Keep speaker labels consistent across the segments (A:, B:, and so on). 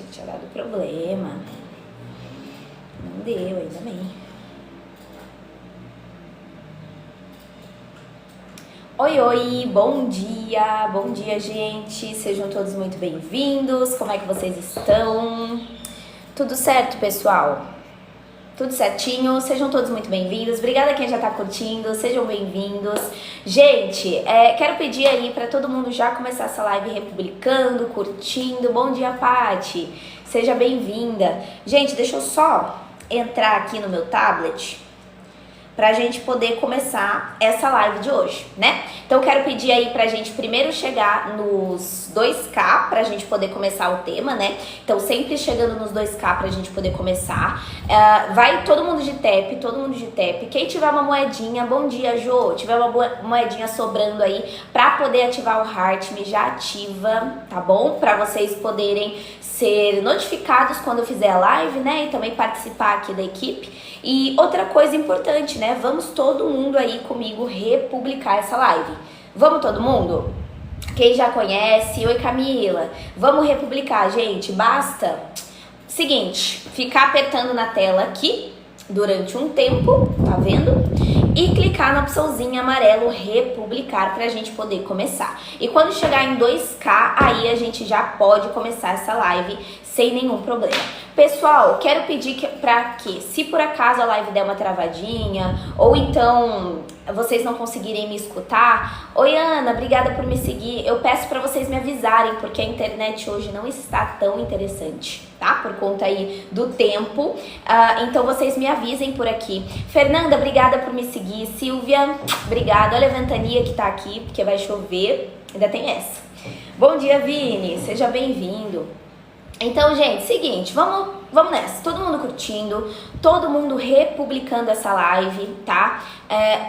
A: achei que tinha dado problema. Não deu, ainda bem. Oi, bom dia, gente. Sejam todos muito bem-vindos. Como é que vocês estão? Tudo certo, pessoal? Tudo certinho? Sejam todos muito bem-vindos. Obrigada a quem já tá curtindo, sejam bem-vindos. Gente, quero pedir aí para todo mundo já começar essa live republicando, curtindo. Bom dia, Pati. Seja bem-vinda. Gente, deixa eu só entrar aqui no meu tablet pra gente poder começar essa live de hoje, né? Então eu quero pedir aí pra gente primeiro chegar nos 2K pra gente poder começar o tema, né? Então sempre chegando nos 2K pra gente poder começar. Vai todo mundo de tap. Quem tiver uma moedinha, bom dia, Jô. Tiver uma moedinha sobrando aí pra poder ativar o Heart, me já ativa, tá bom? Pra vocês poderem ser notificados quando eu fizer a live, né? E também participar aqui da equipe. E outra coisa importante, né? Vamos todo mundo aí comigo republicar essa live. Vamos todo mundo? Quem já conhece? Oi, Camila. Vamos republicar, gente. Basta, seguinte, ficar apertando na tela aqui durante um tempo, tá vendo? E clicar na opçãozinha amarelo republicar pra gente poder começar. E quando chegar em 2K, aí a gente já pode começar essa live sem nenhum problema. Pessoal, quero pedir pra que, se por acaso a live der uma travadinha, ou então vocês não conseguirem me escutar, oi Ana, obrigada por me seguir, eu peço pra vocês me avisarem, porque a internet hoje não está tão interessante, tá? Por conta aí do tempo, então vocês me avisem por aqui. Fernanda, obrigada por me seguir. Silvia, obrigada. Olha a ventania que tá aqui, porque vai chover, ainda tem essa. Bom dia, Vini, seja bem-vindo. Então, gente, seguinte, vamos nessa, todo mundo curtindo, todo mundo republicando essa live, tá?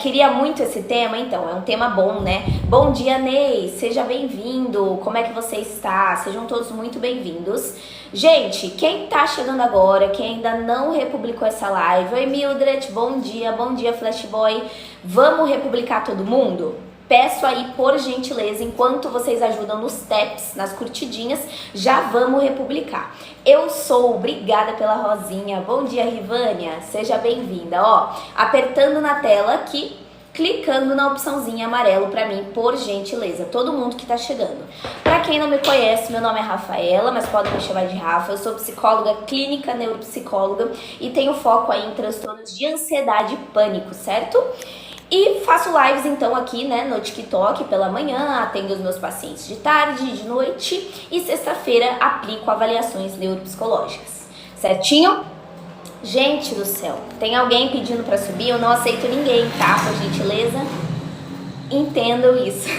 A: Queria muito esse tema, então, é um tema bom, né? Bom dia, Ney, seja bem-vindo, como é que você está? Sejam todos muito bem-vindos. Gente, quem tá chegando agora, quem ainda não republicou essa live, oi Mildred, bom dia Flashboy, vamos republicar todo mundo? Peço aí, por gentileza, enquanto vocês ajudam nos taps, nas curtidinhas, já vamos republicar. Eu sou, obrigada pela rosinha. Bom dia, Rivânia, seja bem-vinda. Ó, apertando na tela aqui, clicando na opçãozinha amarelo pra mim, por gentileza. Todo mundo que tá chegando. Pra quem não me conhece, meu nome é Rafaela, mas podem me chamar de Rafa. Eu sou psicóloga clínica, neuropsicóloga e tenho foco aí em transtornos de ansiedade e pânico, certo? E faço lives então aqui, né, no TikTok pela manhã, atendo os meus pacientes de tarde, de noite e sexta-feira aplico avaliações neuropsicológicas, certinho? Gente do céu, tem alguém pedindo pra subir? Eu não aceito ninguém, tá? Por gentileza, entendam isso.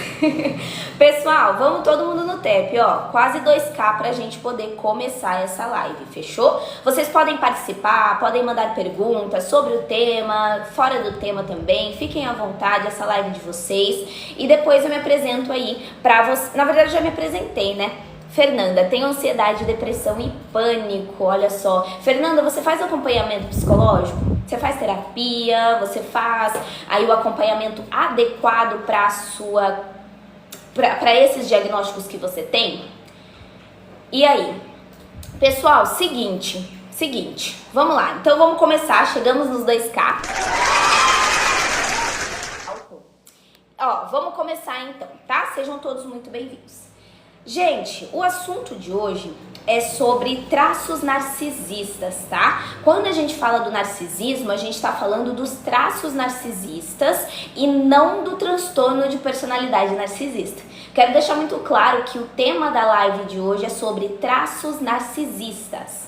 A: Pessoal, vamos todo mundo no tap, ó, quase 2K pra gente poder começar essa live, fechou? Vocês podem participar, podem mandar perguntas sobre o tema, fora do tema também, fiquem à vontade, essa live de vocês, e depois eu me apresento aí pra vocês, na verdade já me apresentei, né? Fernanda, tenho ansiedade, depressão e pânico, olha só. Fernanda, você faz acompanhamento psicológico? Você faz terapia? Você faz aí o acompanhamento adequado para esses diagnósticos que você tem? E aí? Pessoal, seguinte, vamos lá. Então vamos começar, chegamos nos 2K. Ó, vamos começar então, tá? Sejam todos muito bem-vindos. Gente, o assunto de hoje é sobre traços narcisistas, tá? Quando a gente fala do narcisismo, a gente tá falando dos traços narcisistas e não do transtorno de personalidade narcisista. Quero deixar muito claro que o tema da live de hoje é sobre traços narcisistas,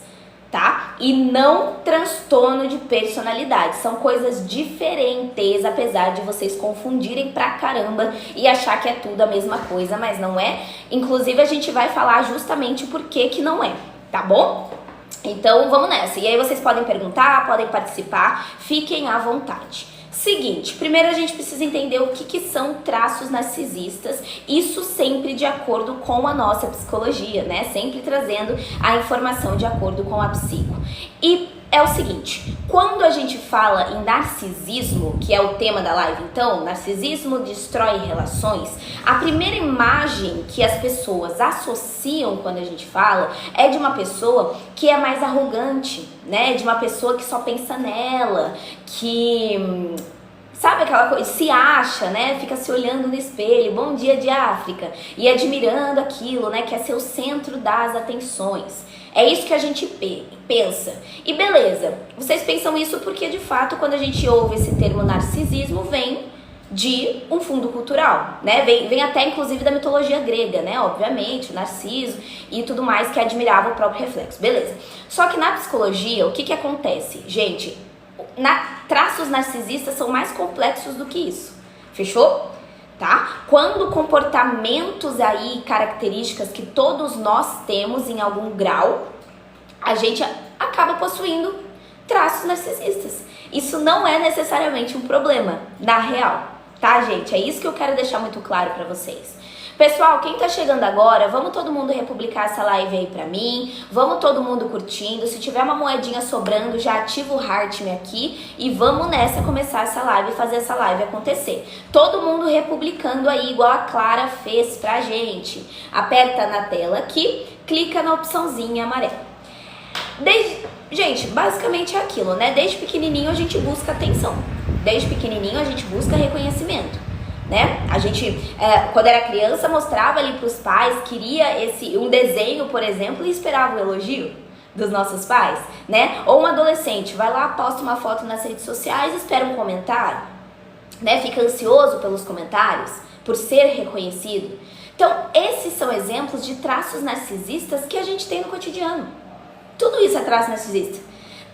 A: tá? E não transtorno de personalidade. São coisas diferentes, apesar de vocês confundirem pra caramba e achar que é tudo a mesma coisa, mas não é. Inclusive, a gente vai falar justamente por que não é, tá bom? Então, vamos nessa. E aí vocês podem perguntar, podem participar, fiquem à vontade. Seguinte, primeiro a gente precisa entender o que são traços narcisistas, isso sempre de acordo com a nossa psicologia, né? Sempre trazendo a informação de acordo com a psico. E é o seguinte, quando a gente fala em narcisismo, que é o tema da live, então, narcisismo destrói relações, a primeira imagem que as pessoas associam quando a gente fala é de uma pessoa que é mais arrogante, né? De uma pessoa que só pensa nela, que... sabe aquela coisa, se acha, né? Fica se olhando no espelho, bom dia de África, e admirando aquilo, né? Quer ser o centro das atenções. É isso que a gente pensa. E beleza, vocês pensam isso porque de fato quando a gente ouve esse termo narcisismo vem de um fundo cultural, né? Vem até inclusive da mitologia grega, né? Obviamente, o Narciso e tudo mais que admirava o próprio reflexo. Beleza. Só que na psicologia, o que acontece? Gente, traços narcisistas são mais complexos do que isso. Fechou? Tá? Quando comportamentos aí, características que todos nós temos em algum grau, a gente acaba possuindo traços narcisistas. Isso não é necessariamente um problema, na real, tá, gente? É isso que eu quero deixar muito claro pra vocês. Pessoal, quem tá chegando agora, vamos todo mundo republicar essa live aí pra mim, vamos todo mundo curtindo, se tiver uma moedinha sobrando, já ativa o heart me aqui e vamos nessa começar essa live e fazer essa live acontecer. Todo mundo republicando aí, igual a Clara fez pra gente. Aperta na tela aqui, clica na opçãozinha amarela. Gente, basicamente é aquilo, né? Desde pequenininho a gente busca atenção, desde pequenininho a gente busca reconhecimento. Né? A gente, quando era criança, mostrava ali para os pais, queria um desenho, por exemplo, e esperava o elogio dos nossos pais, né? Ou um adolescente vai lá, posta uma foto nas redes sociais, espera um comentário, né? Fica ansioso pelos comentários, por ser reconhecido. Então, esses são exemplos de traços narcisistas que a gente tem no cotidiano. Tudo isso é traço narcisista.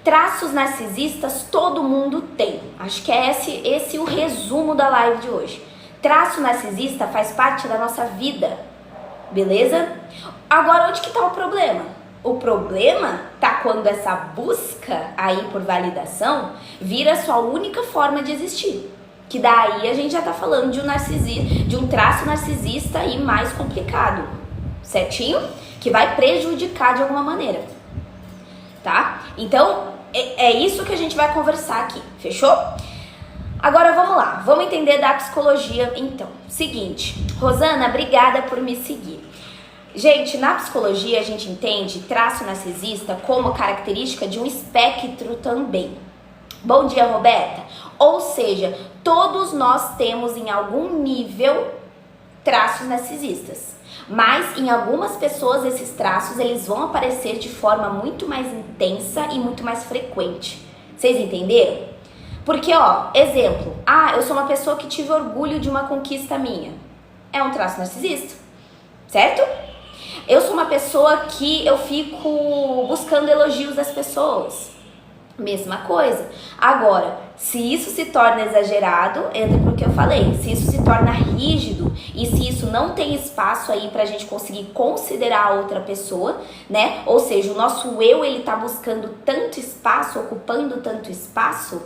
A: Traços narcisistas todo mundo tem. Acho que é esse o resumo da live de hoje. Traço narcisista faz parte da nossa vida, beleza? Agora, onde que tá o problema? O problema tá quando essa busca aí por validação vira sua única forma de existir. Que daí a gente já tá falando de um traço narcisista aí mais complicado, certinho? Que vai prejudicar de alguma maneira, tá? Então, é isso que a gente vai conversar aqui, fechou? Agora vamos lá, vamos entender da psicologia então. Seguinte, Rosana, obrigada por me seguir. Gente, na psicologia a gente entende traço narcisista como característica de um espectro também. Bom dia, Roberta. Ou seja, todos nós temos em algum nível traços narcisistas. Mas em algumas pessoas esses traços eles vão aparecer de forma muito mais intensa e muito mais frequente. Vocês entenderam? Porque, ó, exemplo, eu sou uma pessoa que tive orgulho de uma conquista minha. É um traço narcisista, certo? Eu sou uma pessoa que eu fico buscando elogios das pessoas. Mesma coisa. Agora, se isso se torna exagerado, entra pro que eu falei. Se isso se torna rígido e se isso não tem espaço aí pra gente conseguir considerar a outra pessoa, né? Ou seja, o nosso eu, ele tá buscando tanto espaço, ocupando tanto espaço,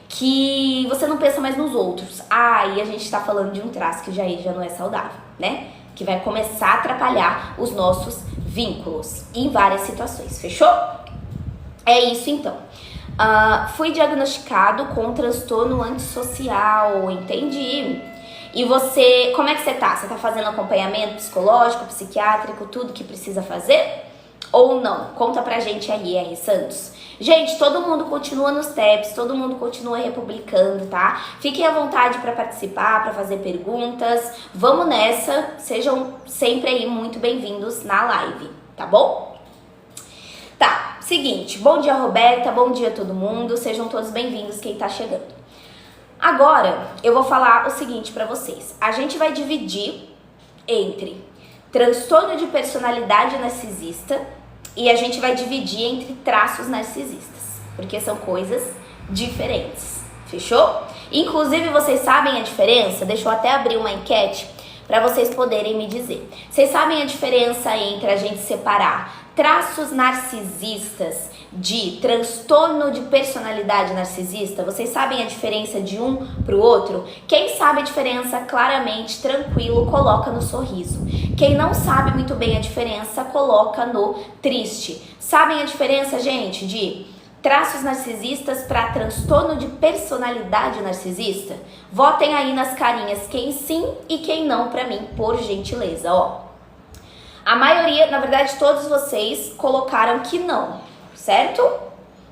A: que você não pensa mais nos outros. E a gente tá falando de um traço que já não é saudável, né? Que vai começar a atrapalhar os nossos vínculos em várias situações, fechou? É isso então. Fui diagnosticado com transtorno antissocial, entendi. E você, como é que você tá? Você tá fazendo acompanhamento psicológico, psiquiátrico, tudo que precisa fazer? Ou não? Conta pra gente aí, R. Santos. Gente, todo mundo continua nos tabs, todo mundo continua republicando, tá? Fiquem à vontade para participar, para fazer perguntas. Vamos nessa, sejam sempre aí muito bem-vindos na live, tá bom? Tá, seguinte, bom dia Roberta, bom dia todo mundo, sejam todos bem-vindos quem tá chegando. Agora, eu vou falar o seguinte pra vocês. A gente vai dividir entre transtorno de personalidade narcisista e a gente vai dividir entre traços narcisistas, porque são coisas diferentes, fechou? Inclusive, vocês sabem a diferença? Deixa eu até abrir uma enquete para vocês poderem me dizer. Vocês sabem a diferença entre a gente separar traços narcisistas de transtorno de personalidade narcisista? Vocês sabem a diferença de um pro outro? Quem sabe a diferença claramente, tranquilo, coloca no sorriso. Quem não sabe muito bem a diferença, coloca no triste. Sabem a diferença, gente, de traços narcisistas para transtorno de personalidade narcisista? Votem aí nas carinhas quem sim e quem não para mim, por gentileza, ó. A maioria, na verdade todos vocês colocaram que não, certo?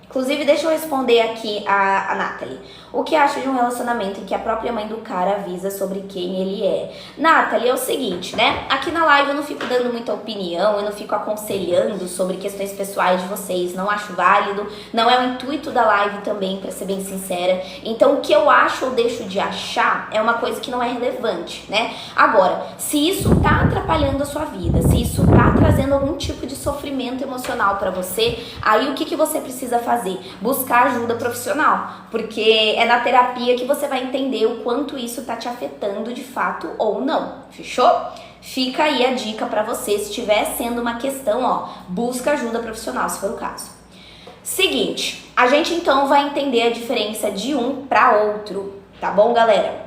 A: Inclusive, deixa eu responder aqui a Nathalie. O que acha de um relacionamento em que a própria mãe do cara avisa sobre quem ele é? Nathalie, é o seguinte, né? Aqui na live eu não fico dando muita opinião, eu não fico aconselhando sobre questões pessoais de vocês, não acho válido, não é o intuito da live também, pra ser bem sincera. Então, o que eu acho ou deixo de achar é uma coisa que não é relevante, né? Agora, se isso tá atrapalhando a sua vida, se isso tá trazendo algum tipo de sofrimento emocional pra você, aí o que você precisa fazer? Buscar ajuda profissional, porque é na terapia que você vai entender o quanto isso tá te afetando de fato ou não, fechou? Fica aí a dica pra você, se estiver sendo uma questão, ó, busca ajuda profissional se for o caso. Seguinte, a gente então vai entender a diferença de um pra outro, tá bom, galera?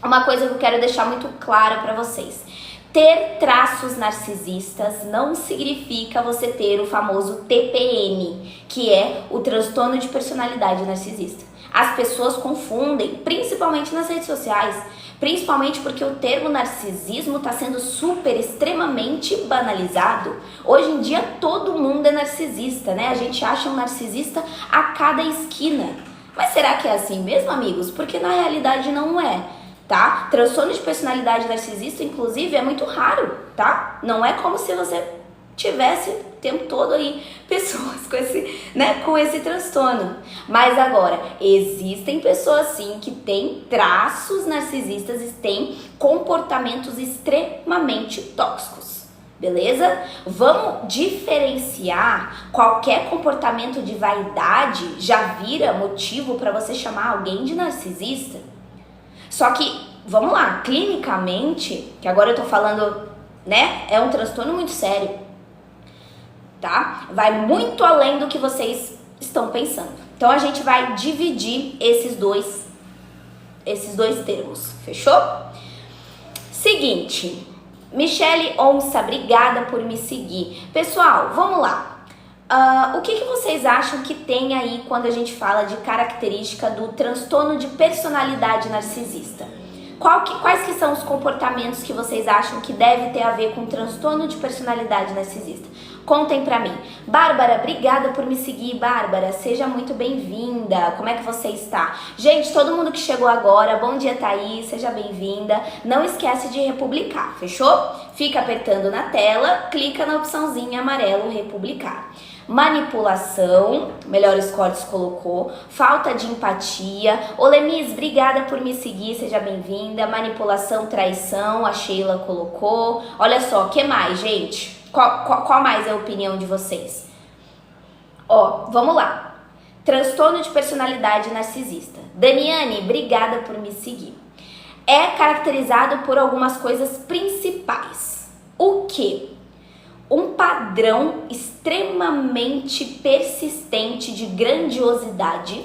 A: Uma coisa que eu quero deixar muito clara pra vocês. Ter traços narcisistas não significa você ter o famoso TPN, que é o transtorno de personalidade narcisista. As pessoas confundem, principalmente nas redes sociais, principalmente porque o termo narcisismo está sendo extremamente banalizado. Hoje em dia todo mundo é narcisista, né? A gente acha um narcisista a cada esquina. Mas será que é assim mesmo, amigos? Porque na realidade não é. Tá? Transtorno de personalidade narcisista, inclusive, é muito raro, tá? Não é como se você tivesse o tempo todo aí pessoas com esse transtorno. Mas agora, existem pessoas sim que têm traços narcisistas e têm comportamentos extremamente tóxicos. Beleza? Vamos diferenciar. Qualquer comportamento de vaidade já vira motivo para você chamar alguém de narcisista? Só que, vamos lá, clinicamente, que agora eu tô falando, né, é um transtorno muito sério, tá? Vai muito além do que vocês estão pensando. Então a gente vai dividir esses dois termos, fechou? Seguinte, Michele Onça, obrigada por me seguir. Pessoal, vamos lá. O que vocês acham que tem aí quando a gente fala de característica do transtorno de personalidade narcisista? Quais que são os comportamentos que vocês acham que deve ter a ver com transtorno de personalidade narcisista? Contem pra mim. Bárbara, obrigada por me seguir, Bárbara. Seja muito bem-vinda. Como é que você está? Gente, todo mundo que chegou agora, bom dia, Thaís. Seja bem-vinda. Não esquece de republicar, fechou? Fica apertando na tela, clica na opçãozinha amarelo republicar. Manipulação, Melhores Cortes colocou, falta de empatia. Ô Lemis, obrigada por me seguir, seja bem-vinda. Manipulação, traição, a Sheila colocou. Olha só, o que mais, gente? Qual mais é a opinião de vocês? Ó, vamos lá. Transtorno de personalidade narcisista. Daniane, obrigada por me seguir. É caracterizado por algumas coisas principais. O quê? Um padrão extremamente persistente de grandiosidade,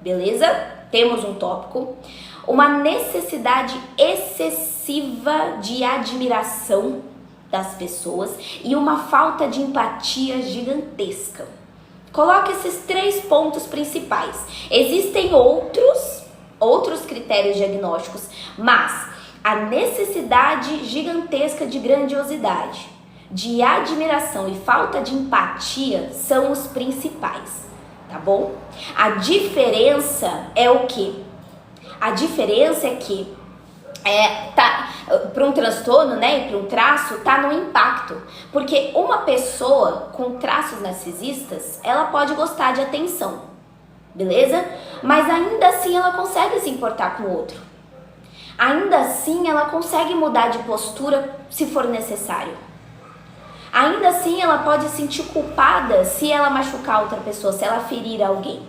A: beleza? Temos um tópico. Uma necessidade excessiva de admiração das pessoas e uma falta de empatia gigantesca. Coloque esses 3 pontos principais. Existem outros critérios diagnósticos, mas a necessidade gigantesca de grandiosidade, de admiração e falta de empatia são os principais, tá bom? A diferença é o quê? A diferença é que para um transtorno, né, e para um traço, tá no impacto. Porque uma pessoa com traços narcisistas, ela pode gostar de atenção, beleza? Mas ainda assim ela consegue se importar com o outro. Ainda assim ela consegue mudar de postura se for necessário. Ainda assim ela pode se sentir culpada se ela machucar outra pessoa, se ela ferir alguém.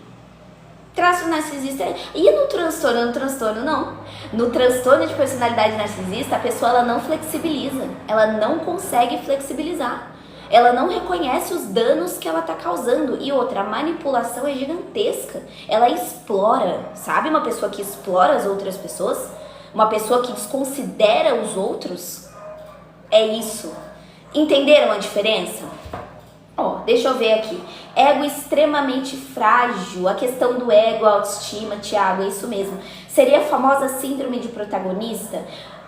A: Traço narcisista. E no transtorno não. No transtorno de personalidade narcisista, a pessoa ela não flexibiliza. Ela não consegue flexibilizar. Ela não reconhece os danos que ela está causando. E outra, a manipulação é gigantesca. Ela explora. Sabe uma pessoa que explora as outras pessoas? Uma pessoa que desconsidera os outros? É isso. Entenderam a diferença? Ó, deixa eu ver aqui. ego extremamente frágil, a questão do ego, a autoestima, Thiago, é isso mesmo. Seria a famosa síndrome de protagonista?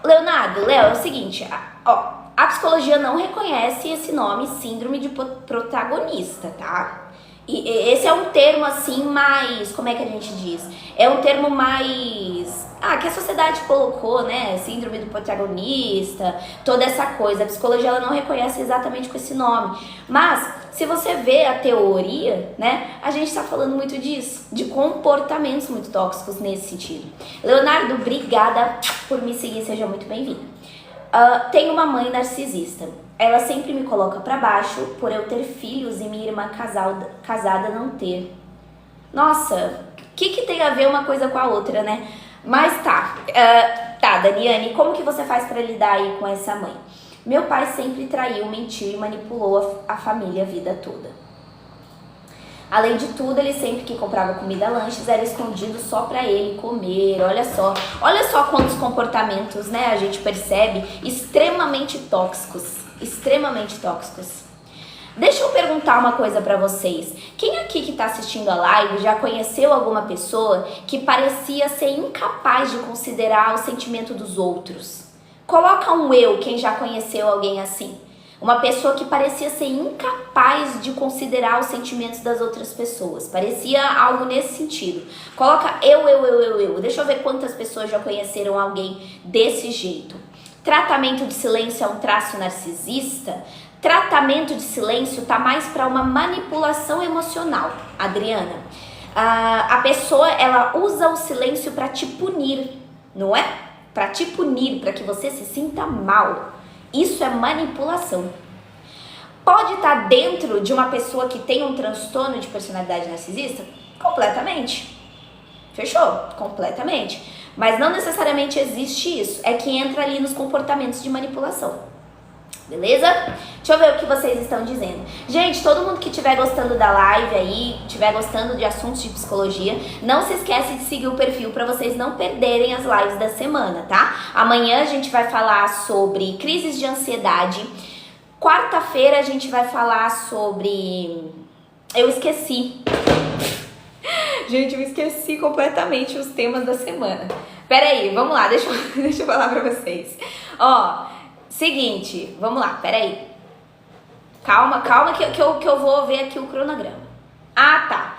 A: Leonardo, Léo, é o seguinte, a psicologia não reconhece esse nome síndrome de protagonista, tá? E esse é um termo assim mais, como é que a gente diz? É um termo mais, que a sociedade colocou, né? Síndrome do protagonista, toda essa coisa. A psicologia ela não reconhece exatamente com esse nome. Mas, se você vê a teoria, né? A gente tá falando muito disso, de comportamentos muito tóxicos nesse sentido. Leonardo, obrigada por me seguir, seja muito bem-vindo. Tenho uma mãe narcisista. Ela sempre me coloca pra baixo por eu ter filhos e minha irmã casada não ter. Nossa, o que tem a ver uma coisa com a outra, né? Mas tá, Daniane, como que você faz pra lidar aí com essa mãe? Meu pai sempre traiu, mentiu e manipulou a família a vida toda. Além de tudo, ele sempre que comprava comida, lanches, era escondido só pra ele comer. Olha só quantos comportamentos, né, a gente percebe extremamente tóxicos. Extremamente tóxicos. Deixa eu perguntar uma coisa pra vocês. Quem aqui que tá assistindo a live já conheceu alguma pessoa que parecia ser incapaz de considerar o sentimento dos outros? Coloca um eu, quem já conheceu alguém assim. Uma pessoa que parecia ser incapaz de considerar os sentimentos das outras pessoas. Parecia algo nesse sentido. Coloca eu. Deixa eu ver quantas pessoas já conheceram alguém desse jeito. Tratamento de silêncio é um traço narcisista? Tratamento de silêncio tá mais para uma manipulação emocional, Adriana. A pessoa, ela usa o silêncio para te punir, não é? Para te punir, para que você se sinta mal. Isso é manipulação. Pode estar dentro de uma pessoa que tem um transtorno de personalidade narcisista? Completamente. Fechou? Completamente. Mas não necessariamente existe isso. É que entra ali nos comportamentos de manipulação. Beleza? Deixa eu ver o que vocês estão dizendo. Gente, todo mundo que estiver gostando da live aí, estiver gostando de assuntos de psicologia, não se esquece de seguir o perfil para vocês não perderem as lives da semana, tá? Amanhã a gente vai falar sobre crises de ansiedade. Quarta-feira a gente vai falar sobre... Eu esqueci. Gente, eu esqueci completamente os temas da semana. Pera aí, vamos lá, deixa eu falar pra vocês. Seguinte, vamos lá, peraí. Calma que eu vou ver aqui o cronograma. Tá.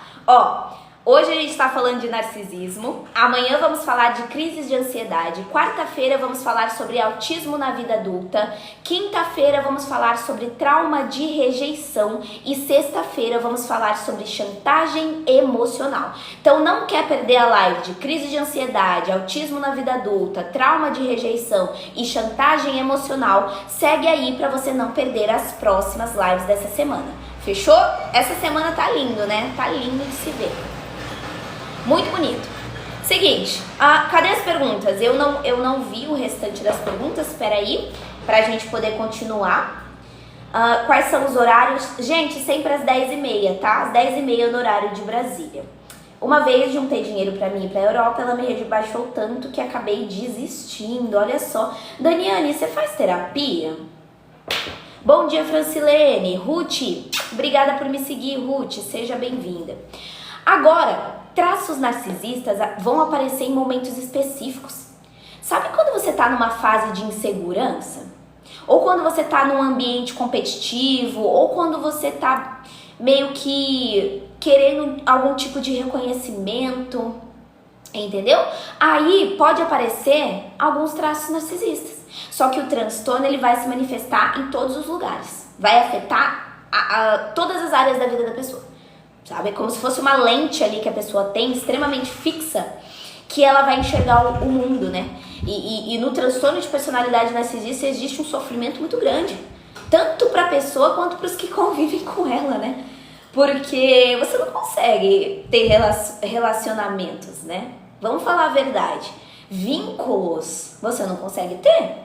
A: Hoje a gente tá falando de narcisismo. Amanhã vamos falar de crises de ansiedade. Quarta-feira vamos falar sobre autismo na vida adulta. Quinta-feira vamos falar sobre trauma de rejeição. E sexta-feira vamos falar sobre chantagem emocional. Então não quer perder a live de crise de ansiedade, autismo na vida adulta, trauma de rejeição e chantagem emocional? Segue aí para você não perder as próximas lives dessa semana. Fechou? Essa semana tá lindo, né? Tá lindo de se ver. Muito bonito. Seguinte, cadê as perguntas? Eu não vi o restante das perguntas, espera aí, pra gente poder continuar. Quais são os horários? Gente, sempre às 10h30, tá? Às 10h30 no horário de Brasília. Uma vez juntei dinheiro pra mim ir pra Europa, ela me rebaixou tanto que acabei desistindo, olha só. Daniane, você faz terapia? Bom dia, Francilene. Ruth, obrigada por me seguir, Ruth, seja bem-vinda. Agora, traços narcisistas vão aparecer em momentos específicos. Sabe quando você está numa fase de insegurança? Ou quando você está num ambiente competitivo? Ou quando você está meio que querendo algum tipo de reconhecimento? Entendeu? Aí pode aparecer alguns traços narcisistas. Só que o transtorno ele vai se manifestar em todos os lugares. Vai afetar todas as áreas da vida da pessoa. Sabe? É como se fosse uma lente ali que a pessoa tem, extremamente fixa, que ela vai enxergar o mundo, né? E no transtorno de personalidade narcisista existe um sofrimento muito grande. Tanto para a pessoa quanto para os que convivem com ela, né? Porque você não consegue ter relacionamentos, né? Vamos falar a verdade. Vínculos você não consegue ter.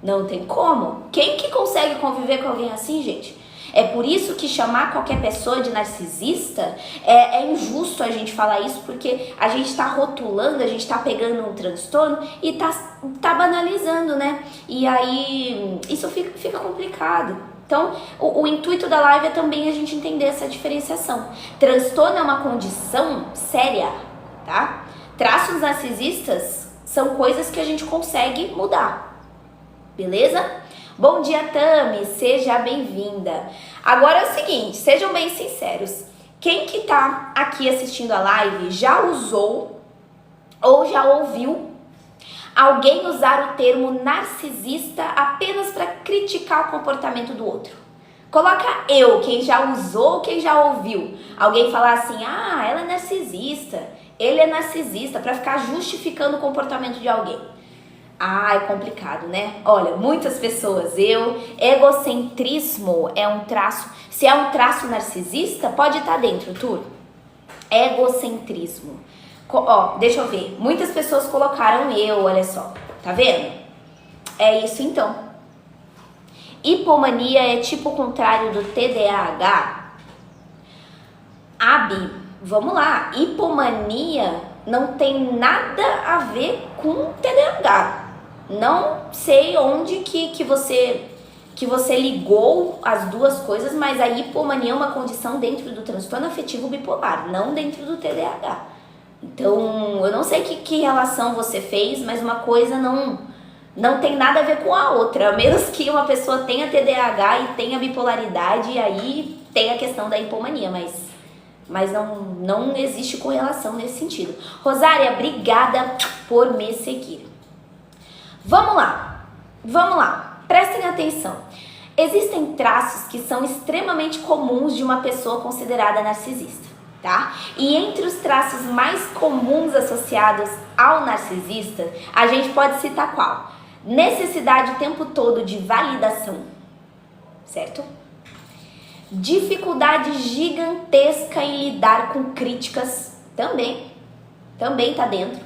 A: Não tem como. Quem que consegue conviver com alguém assim, gente? É por isso que chamar qualquer pessoa de narcisista é injusto a gente falar isso, porque a gente tá rotulando, a gente tá pegando um transtorno e tá banalizando, né? E aí isso fica complicado. Então, o intuito da live é também a gente entender essa diferenciação. Transtorno é uma condição séria, tá? Traços narcisistas são coisas que a gente consegue mudar, beleza? Bom dia, Tami, seja bem-vinda. Agora é o seguinte, sejam bem sinceros. Quem que tá aqui assistindo a live já usou ou já ouviu alguém usar o termo narcisista apenas para criticar o comportamento do outro? Coloca eu, quem já usou, quem já ouviu. Alguém falar assim, ela é narcisista, ele é narcisista, para ficar justificando o comportamento de alguém. É complicado, né? Olha, muitas pessoas, egocentrismo é um traço, se é um traço narcisista, pode estar dentro, Tur. Egocentrismo. Deixa eu ver, muitas pessoas colocaram olha só, tá vendo? É isso então. Hipomania é tipo o contrário do TDAH? Abi, vamos lá, hipomania não tem nada a ver com TDAH. Não sei onde que você ligou as duas coisas, mas a hipomania é uma condição dentro do transtorno afetivo bipolar, não dentro do TDAH. Então, eu não sei que relação você fez, mas uma coisa não tem nada a ver com a outra. A menos que uma pessoa tenha TDAH e tenha bipolaridade, e aí tem a questão da hipomania, mas não existe correlação nesse sentido. Rosária, obrigada por me seguir. Vamos lá, prestem atenção. Existem traços que são extremamente comuns de uma pessoa considerada narcisista, tá? E entre os traços mais comuns associados ao narcisista, a gente pode citar qual? Necessidade o tempo todo de validação, certo? Dificuldade gigantesca em lidar com críticas, também tá dentro.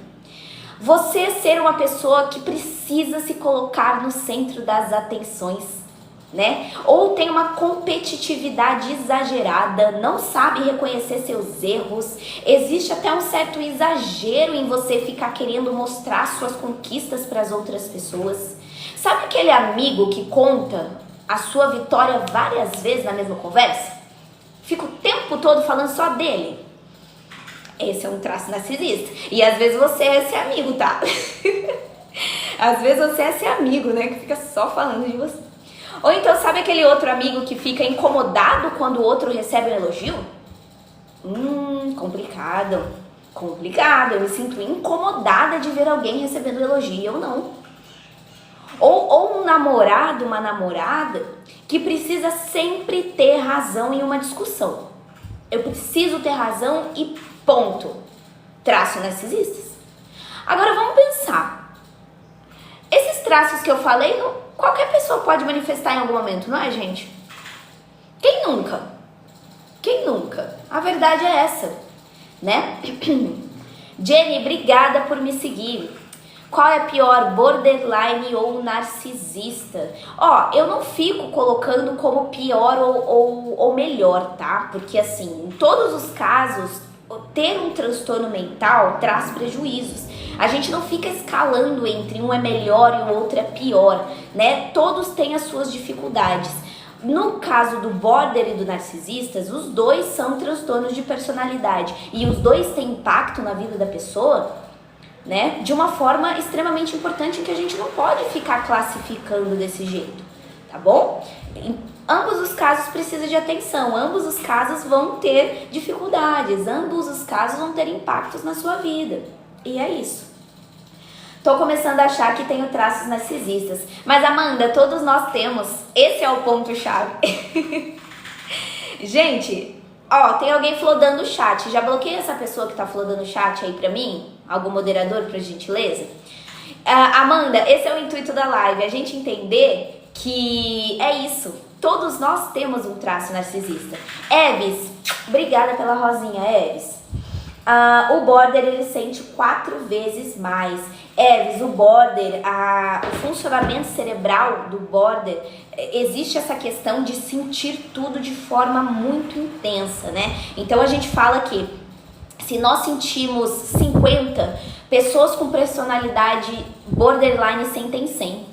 A: Você ser uma pessoa que precisa se colocar no centro das atenções, né? Ou tem uma competitividade exagerada, não sabe reconhecer seus erros, existe até um certo exagero em você ficar querendo mostrar suas conquistas para as outras pessoas. Sabe aquele amigo que conta a sua vitória várias vezes na mesma conversa? Fica o tempo todo falando só dele. Esse é um traço narcisista. E às vezes você é esse amigo, tá? Às vezes você é esse amigo, né? Que fica só falando de você. Ou então, sabe aquele outro amigo que fica incomodado quando o outro recebe um elogio? Complicado. Eu me sinto incomodada de ver alguém recebendo um elogio. Eu não. Ou um namorado, uma namorada que precisa sempre ter razão em uma discussão. Eu preciso ter razão e ponto. Traços narcisistas. Agora vamos pensar. Esses traços que eu falei, qualquer pessoa pode manifestar em algum momento, não é, gente? Quem nunca? A verdade é essa, né? Jenny, obrigada por me seguir. Qual é pior, borderline ou narcisista? Eu não fico colocando como pior ou melhor, tá? Porque assim, em todos os casos, ter um transtorno mental traz prejuízos. A gente não fica escalando entre um é melhor e o outro é pior, né? Todos têm as suas dificuldades. No caso do border e do narcisistas, os dois são transtornos de personalidade e os dois têm impacto na vida da pessoa, né? De uma forma extremamente importante, em que a gente não pode ficar classificando desse jeito, tá bom? Em ambos os casos precisa de atenção, ambos os casos vão ter dificuldades, ambos os casos vão ter impactos na sua vida. E é isso. Tô começando a achar que tenho traços narcisistas. Mas Amanda, todos nós temos. Esse é o ponto-chave. Gente, tem alguém flodando o chat. Já bloqueei essa pessoa que tá flodando o chat aí pra mim? Algum moderador, por gentileza? Amanda, esse é o intuito da live. A gente entender que é isso. Todos nós temos um traço narcisista. Eves, obrigada pela rosinha, Eves. O border, ele sente 4 vezes mais. Eves, o border, o funcionamento cerebral do border, existe essa questão de sentir tudo de forma muito intensa, né? Então a gente fala que se nós sentimos 50, pessoas com personalidade borderline sentem 100.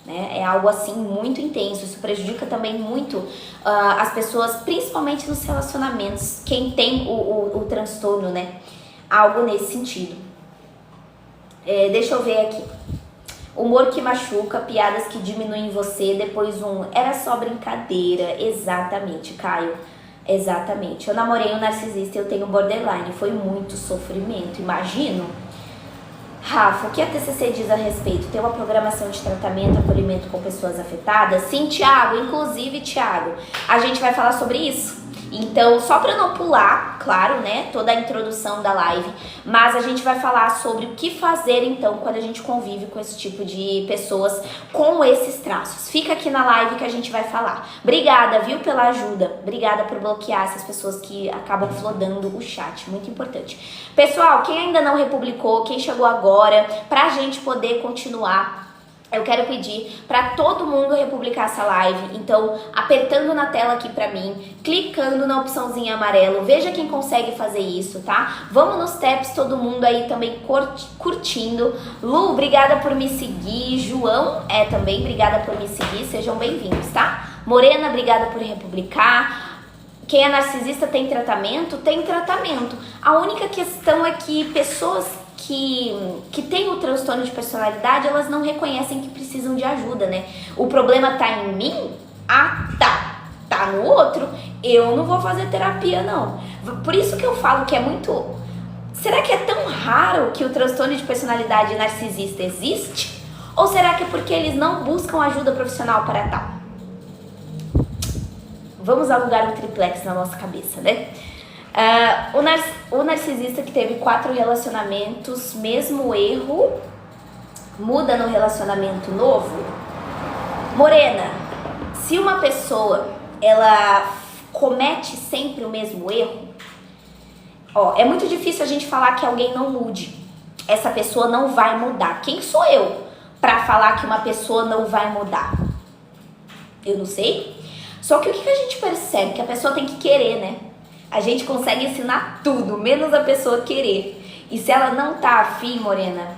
A: né? É algo assim muito intenso, isso prejudica também muito as pessoas, principalmente nos relacionamentos, quem tem o transtorno, né? Algo nesse sentido. Deixa eu ver aqui. Humor que machuca, piadas que diminuem você, depois era só brincadeira. Exatamente, Caio. Exatamente. Eu namorei um narcisista e eu tenho borderline. Foi muito sofrimento, imagino. Rafa, o que a TCC diz a respeito? Tem uma programação de tratamento, acolhimento com pessoas afetadas? Sim, Thiago. Inclusive, Thiago, a gente vai falar sobre isso. Então, só para não pular, claro, né, toda a introdução da live, mas a gente vai falar sobre o que fazer, então, quando a gente convive com esse tipo de pessoas com esses traços. Fica aqui na live que a gente vai falar. Obrigada, viu, pela ajuda. Obrigada por bloquear essas pessoas que acabam flodando o chat. Muito importante. Pessoal, quem ainda não republicou, quem chegou agora, pra gente poder continuar, eu quero pedir para todo mundo republicar essa live, então apertando na tela aqui para mim, clicando na opçãozinha amarelo, veja quem consegue fazer isso, tá? Vamos nos taps, todo mundo aí também curtindo. Lu, obrigada por me seguir, João também, obrigada por me seguir, sejam bem-vindos, tá? Morena, obrigada por republicar. Quem é narcisista tem tratamento? Tem tratamento. A única questão é que pessoas que tem o transtorno de personalidade, elas não reconhecem que precisam de ajuda, né? O problema tá em mim? Ah, tá no outro. Eu não vou fazer terapia, não. Por isso que eu falo que é muito... Será que é tão raro que o transtorno de personalidade narcisista existe? Ou será que é porque eles não buscam ajuda profissional para tal? Vamos alugar um triplex na nossa cabeça, né? O narcisista que teve 4 relacionamentos, mesmo erro, muda no relacionamento novo? Morena, se uma pessoa, ela comete sempre o mesmo erro, é muito difícil a gente falar que alguém não mude. Essa pessoa não vai mudar. Quem sou eu para falar que uma pessoa não vai mudar? Eu não sei. Só que o que a gente percebe? Que a pessoa tem que querer, né? A gente consegue ensinar tudo, menos a pessoa querer. E se ela não tá afim, Morena,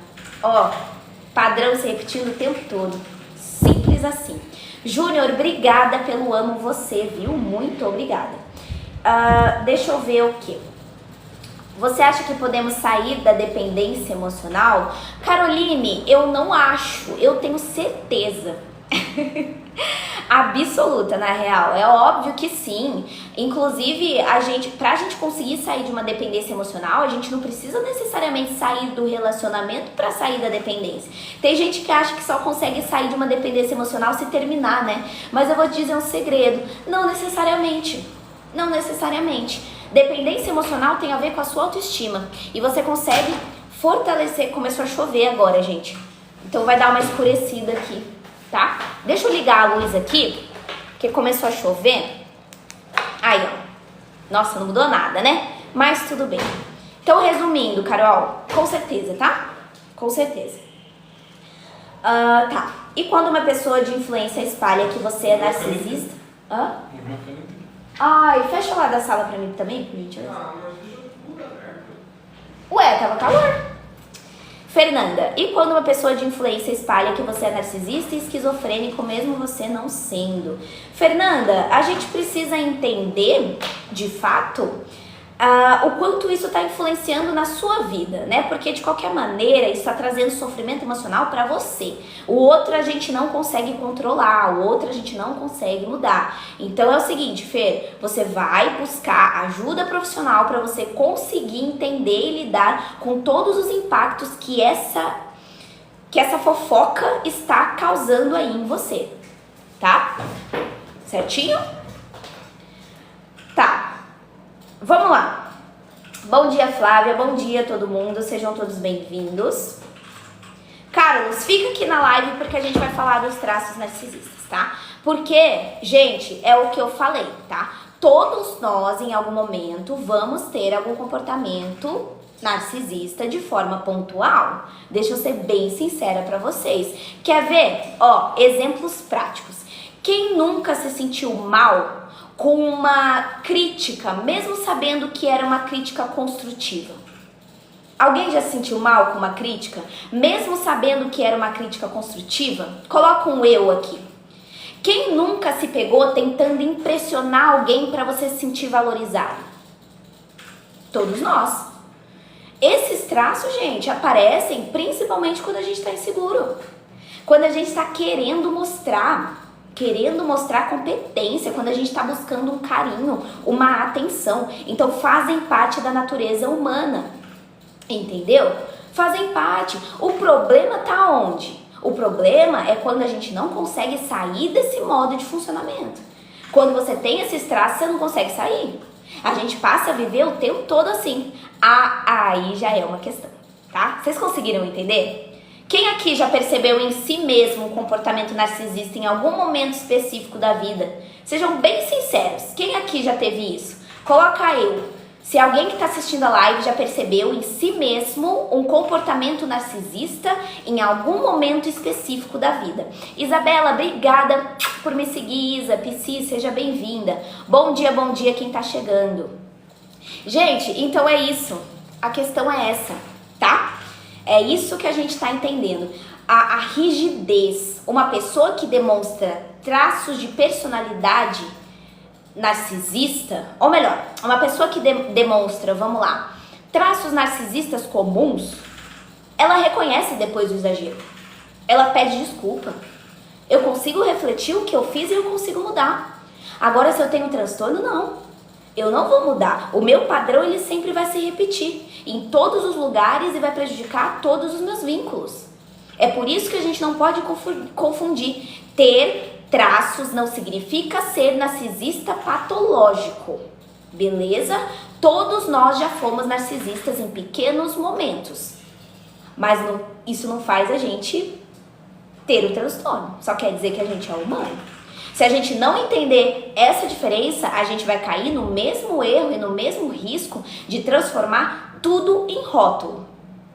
A: padrão se repetindo o tempo todo. Simples assim. Júnior, obrigada pelo amo você, viu? Muito obrigada. Deixa eu ver o que. Você acha que podemos sair da dependência emocional? Caroline, eu não acho, eu tenho certeza. Absoluta, na real. É óbvio que sim. Inclusive, pra gente conseguir sair de uma dependência emocional, a gente não precisa necessariamente sair do relacionamento para sair da dependência. Tem gente que acha que só consegue sair de uma dependência emocional se terminar, né? Mas eu vou te dizer um segredo. Não necessariamente. Não necessariamente. Dependência emocional tem a ver com a sua autoestima. E você consegue fortalecer. Começou a chover agora, gente. Então vai dar uma escurecida aqui, tá? Deixa eu ligar a luz aqui, porque começou a chover. Aí, Nossa, não mudou nada, né? Mas tudo bem. Então, resumindo, Carol, com certeza, tá? Com certeza. Tá. E quando uma pessoa de influência espalha que você é narcisista... Ai, fecha lá da sala pra mim também, por gentileza. Ué, tava calor. Fernanda, e quando uma pessoa de influência espalha que você é narcisista e esquizofrênico, mesmo você não sendo? Fernanda, a gente precisa entender, de fato, o quanto isso está influenciando na sua vida, né? Porque de qualquer maneira isso está trazendo sofrimento emocional para você. O outro a gente não consegue controlar, o outro a gente não consegue mudar. Então é o seguinte, Fer, você vai buscar ajuda profissional para você conseguir entender e lidar com todos os impactos que essa fofoca está causando aí em você, tá? Certinho? Tá. Vamos lá. Bom dia, Flávia. Bom dia, todo mundo. Sejam todos bem-vindos. Carlos, fica aqui na live porque a gente vai falar dos traços narcisistas, tá? Porque, gente, é o que eu falei, tá? Todos nós, em algum momento, vamos ter algum comportamento narcisista de forma pontual. Deixa eu ser bem sincera pra vocês. Quer ver? Exemplos práticos. Quem nunca se sentiu mal com uma crítica, mesmo sabendo que era uma crítica construtiva? Alguém já se sentiu mal com uma crítica? Mesmo sabendo que era uma crítica construtiva? Coloca um eu aqui. Quem nunca se pegou tentando impressionar alguém para você se sentir valorizado? Todos nós. Esses traços, gente, aparecem principalmente quando a gente está inseguro. Quando a gente está querendo mostrar competência, quando a gente está buscando um carinho, uma atenção. Então fazem parte da natureza humana, entendeu? Fazem parte. O problema tá onde? O problema é quando a gente não consegue sair desse modo de funcionamento. Quando você tem esses traços, você não consegue sair. A gente passa a viver o tempo todo assim. Aí já é uma questão, tá? Vocês conseguiram entender? Quem aqui já percebeu em si mesmo um comportamento narcisista em algum momento específico da vida? Sejam bem sinceros. Quem aqui já teve isso? Coloca eu. Se alguém que está assistindo a live já percebeu em si mesmo um comportamento narcisista em algum momento específico da vida. Isabela, obrigada por me seguir, Isa. Pisci, seja bem-vinda. Bom dia quem está chegando. Gente, então é isso. A questão é essa, tá? É isso que a gente está entendendo. A rigidez. Uma pessoa que demonstra traços de personalidade narcisista, ou melhor, uma pessoa que demonstra, vamos lá, traços narcisistas comuns, ela reconhece depois do exagero. Ela pede desculpa. Eu consigo refletir o que eu fiz e eu consigo mudar. Agora, se eu tenho um transtorno, não. Eu não vou mudar. O meu padrão, ele sempre vai se repetir em todos os lugares e vai prejudicar todos os meus vínculos. É por isso que a gente não pode confundir. Ter traços não significa ser narcisista patológico, beleza? Todos nós já fomos narcisistas em pequenos momentos, mas isso não faz a gente ter o transtorno, só quer dizer que a gente é humano. Se a gente não entender essa diferença, a gente vai cair no mesmo erro e no mesmo risco de transformar tudo em rótulo,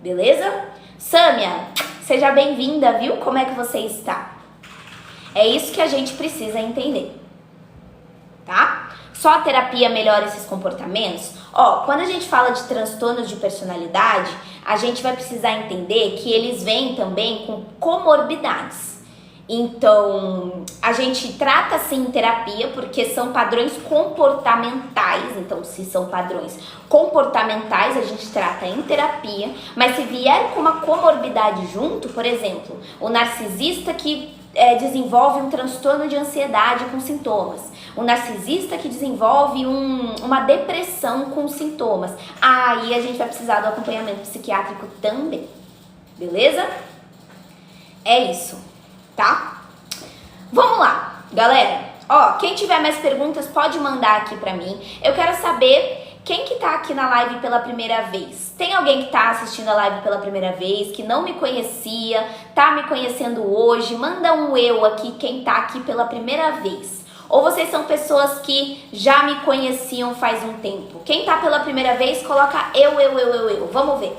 A: beleza? Sâmia, seja bem-vinda, viu? Como é que você está? É isso que a gente precisa entender, tá? Só a terapia melhora esses comportamentos? Quando a gente fala de transtornos de personalidade, a gente vai precisar entender que eles vêm também com comorbidades. Então, a gente trata sim em terapia porque são padrões comportamentais. Então, se são padrões comportamentais, a gente trata em terapia. Mas se vier com uma comorbidade junto, por exemplo, o narcisista que desenvolve um transtorno de ansiedade com sintomas, o narcisista que desenvolve uma depressão com sintomas, aí a gente vai precisar do acompanhamento psiquiátrico também, beleza? É isso, tá? Vamos lá, galera. Quem tiver mais perguntas pode mandar aqui pra mim. Eu quero saber quem que tá aqui na live pela primeira vez. Tem alguém que tá assistindo a live pela primeira vez, que não me conhecia, tá me conhecendo hoje? Manda um eu aqui, quem tá aqui pela primeira vez. Ou vocês são pessoas que já me conheciam faz um tempo? Quem tá pela primeira vez, coloca eu. Vamos ver.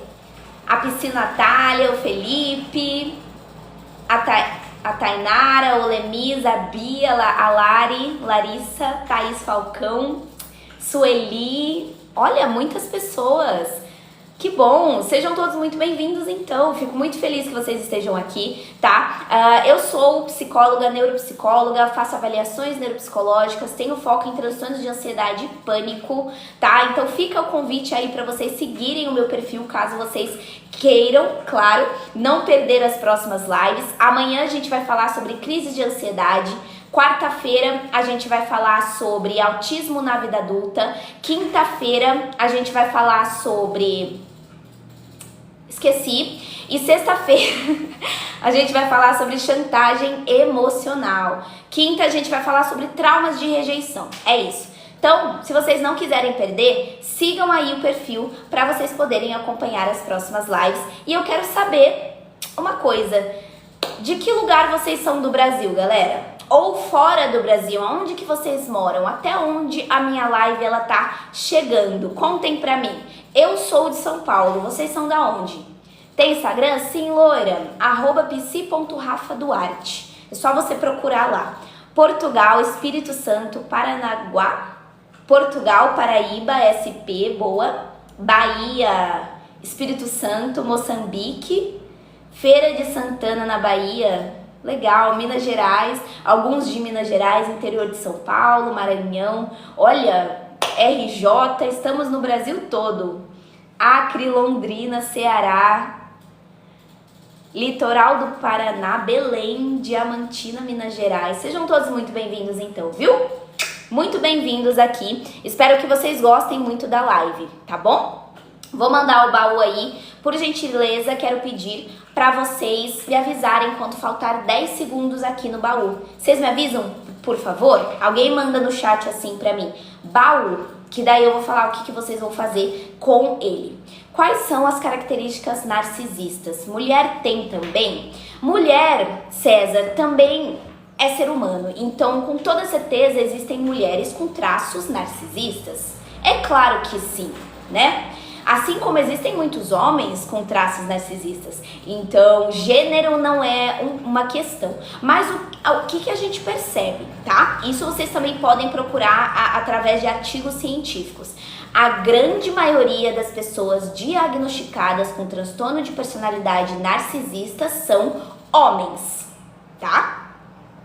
A: A Pisci Natália, o Felipe, a Tainara, o Lemis, a Bia, a Lari, Larissa, Thaís Falcão, Sueli. Olha, muitas pessoas. Que bom, sejam todos muito bem-vindos então, fico muito feliz que vocês estejam aqui, tá? Eu sou psicóloga, neuropsicóloga, faço avaliações neuropsicológicas, tenho foco em transtornos de ansiedade e pânico, tá? Então fica o convite aí pra vocês seguirem o meu perfil, caso vocês queiram, claro, não perder as próximas lives. Amanhã a gente vai falar sobre crises de ansiedade. Quarta-feira a gente vai falar sobre autismo na vida adulta. Quinta-feira a gente vai falar sobre... Esqueci. E sexta-feira a gente vai falar sobre chantagem emocional. Quinta a gente vai falar sobre traumas de rejeição. É isso. Então, se vocês não quiserem perder, sigam aí o perfil para vocês poderem acompanhar as próximas lives. E eu quero saber uma coisa. De que lugar vocês são do Brasil, galera? Ou fora do Brasil, onde que vocês moram? Até onde a minha live ela tá chegando? Contem pra mim. Eu sou de São Paulo, vocês são da onde? Tem Instagram? Sim, loira, @psi.rafaduarte. É só você procurar lá. Portugal, Espírito Santo, Paranaguá, Portugal, Paraíba, SP, boa. Bahia, Espírito Santo, Moçambique, Feira de Santana na Bahia, legal, Minas Gerais, alguns de Minas Gerais, interior de São Paulo, Maranhão, olha, RJ, estamos no Brasil todo, Acre, Londrina, Ceará, litoral do Paraná, Belém, Diamantina, Minas Gerais. Sejam todos muito bem-vindos então, viu? Muito bem-vindos aqui. Espero que vocês gostem muito da live, tá bom? Vou mandar o baú aí. Por gentileza, quero pedir para vocês me avisarem quando faltar 10 segundos aqui no baú. Vocês me avisam, por favor? Alguém manda no chat assim para mim. Baú, que daí eu vou falar o que vocês vão fazer com ele. Quais são as características narcisistas? Mulher tem também? Mulher, César, também é ser humano. Então, com toda certeza, existem mulheres com traços narcisistas? É claro que sim, né? Assim como existem muitos homens com traços narcisistas. Então, gênero não é uma questão. Mas o que a gente percebe, tá? Isso vocês também podem procurar através de artigos científicos. A grande maioria das pessoas diagnosticadas com transtorno de personalidade narcisista são homens, tá?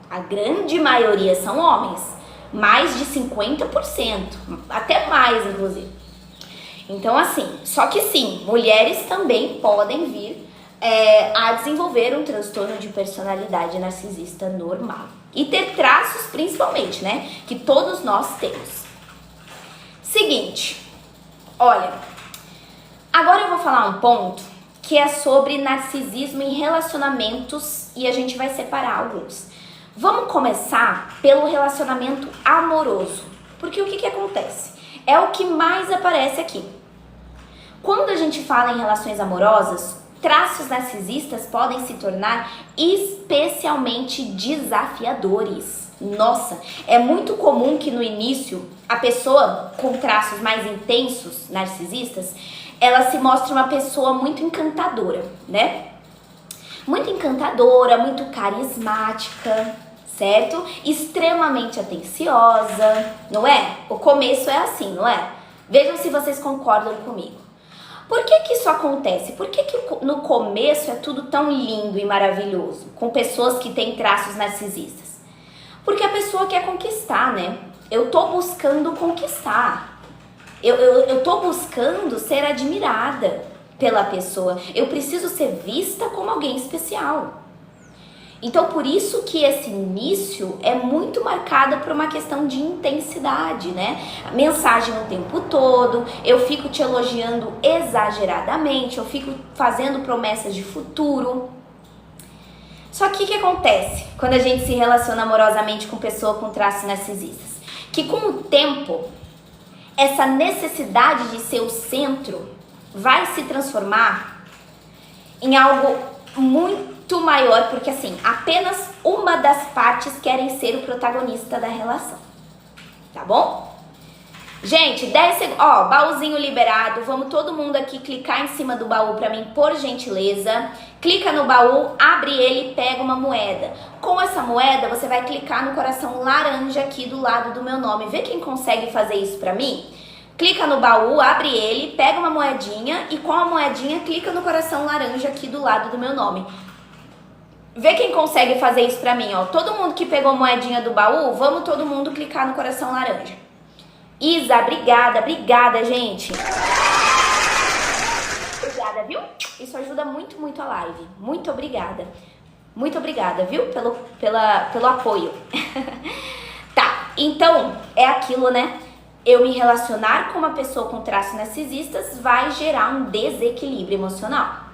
A: A grande maioria são homens. Mais de 50%, até mais, inclusive. Então, assim, só que sim, mulheres também podem vir a desenvolver um transtorno de personalidade narcisista normal. E ter traços, principalmente, né? Que todos nós temos. Seguinte, olha, agora eu vou falar um ponto que é sobre narcisismo em relacionamentos e a gente vai separar alguns. Vamos começar pelo relacionamento amoroso, porque o que acontece? É o que mais aparece aqui. Quando a gente fala em relações amorosas, traços narcisistas podem se tornar especialmente desafiadores. Nossa, é muito comum que no início a pessoa com traços mais intensos, narcisistas, ela se mostre uma pessoa muito encantadora, né? Muito encantadora, muito carismática, certo? Extremamente atenciosa, não é? O começo é assim, não é? Vejam se vocês concordam comigo. Por que isso acontece? Por que no começo é tudo tão lindo e maravilhoso, com pessoas que têm traços narcisistas? Porque a pessoa quer conquistar, né? Eu tô buscando conquistar. Eu tô buscando ser admirada pela pessoa. Eu preciso ser vista como alguém especial. Então, por isso que esse início é muito marcado por uma questão de intensidade, né? Mensagem o tempo todo, eu fico te elogiando exageradamente, eu fico fazendo promessas de futuro. Só que o que acontece quando a gente se relaciona amorosamente com pessoa com traços narcisistas? Que com o tempo, essa necessidade de ser o centro vai se transformar em algo muito maior, porque assim, apenas uma das partes querem ser o protagonista da relação, tá bom? Gente, 10 segundos, ó, baúzinho liberado, vamos todo mundo aqui clicar em cima do baú pra mim, por gentileza. Clica no baú, abre ele e pega uma moeda. Com essa moeda, você vai clicar no coração laranja aqui do lado do meu nome. Vê quem consegue fazer isso pra mim? Clica no baú, abre ele, pega uma moedinha e com a moedinha clica no coração laranja aqui do lado do meu nome. Vê quem consegue fazer isso pra mim, ó. Todo mundo que pegou a moedinha do baú, vamos todo mundo clicar no coração laranja. Isa, obrigada, gente. Obrigada, viu? Isso ajuda muito, muito a live. Muito obrigada. Muito obrigada, viu? Pelo apoio. Tá, então, é aquilo, né? Eu me relacionar com uma pessoa com traços narcisistas vai gerar um desequilíbrio emocional.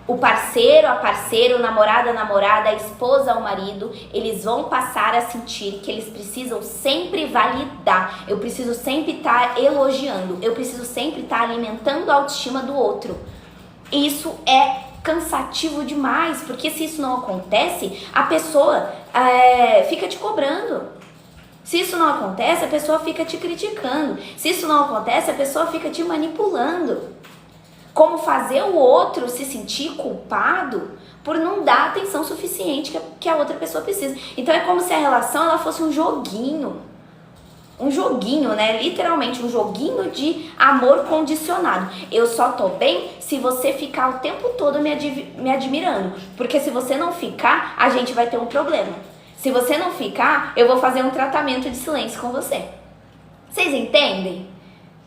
A: O parceiro, a parceira, o namorado, a namorada, a esposa, o marido, eles vão passar a sentir que eles precisam sempre validar. Eu preciso sempre estar elogiando. Eu preciso sempre estar alimentando a autoestima do outro. Isso é cansativo demais, porque se isso não acontece, a pessoa fica te cobrando. Se isso não acontece, a pessoa fica te criticando. Se isso não acontece, a pessoa fica te manipulando. Como fazer o outro se sentir culpado por não dar a atenção suficiente que a outra pessoa precisa. Então é como se a relação ela fosse um joguinho. um joguinho, né? Literalmente um joguinho de amor condicionado. Eu só tô bem se você ficar o tempo todo me admirando. Porque se você não ficar, a gente vai ter um problema. Se você não ficar, eu vou fazer um tratamento de silêncio com você. Vocês entendem?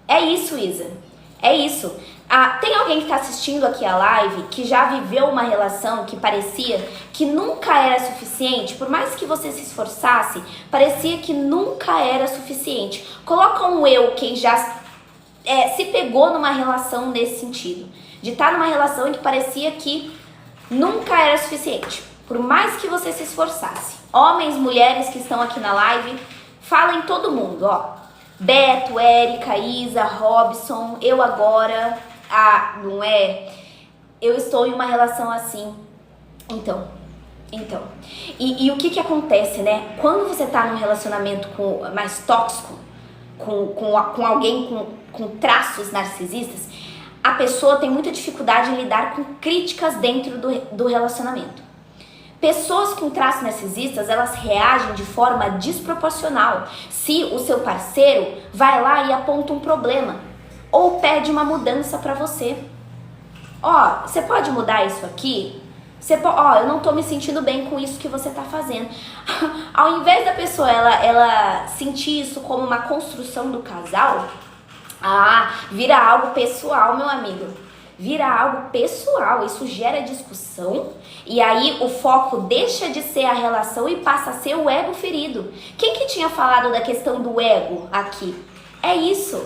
A: É isso, Isa. É isso. Tem alguém que está assistindo aqui a live que já viveu uma relação que parecia que nunca era suficiente? Por mais que você se esforçasse, parecia que nunca era suficiente. Coloca um eu, quem já se pegou numa relação nesse sentido. De estar numa relação em que parecia que nunca era suficiente. Por mais que você se esforçasse. Homens, mulheres que estão aqui na live, falem todo mundo, ó. Beto, Érica, Isa, Robson, eu agora... não é? Eu estou em uma relação assim. Então. E o que acontece, né? Quando você tá num relacionamento mais tóxico, com alguém com traços narcisistas, a pessoa tem muita dificuldade em lidar com críticas dentro do relacionamento. Pessoas com traços narcisistas, elas reagem de forma desproporcional se o seu parceiro vai lá e aponta um problema ou pede uma mudança pra você. Ó, você pode mudar isso aqui? Eu não tô me sentindo bem com isso que você tá fazendo. Ao invés da pessoa ela sentir isso como uma construção do casal, vira algo pessoal, meu amigo. Vira algo pessoal, isso gera discussão e aí o foco deixa de ser a relação e passa a ser o ego ferido. Quem que tinha falado da questão do ego aqui? É isso,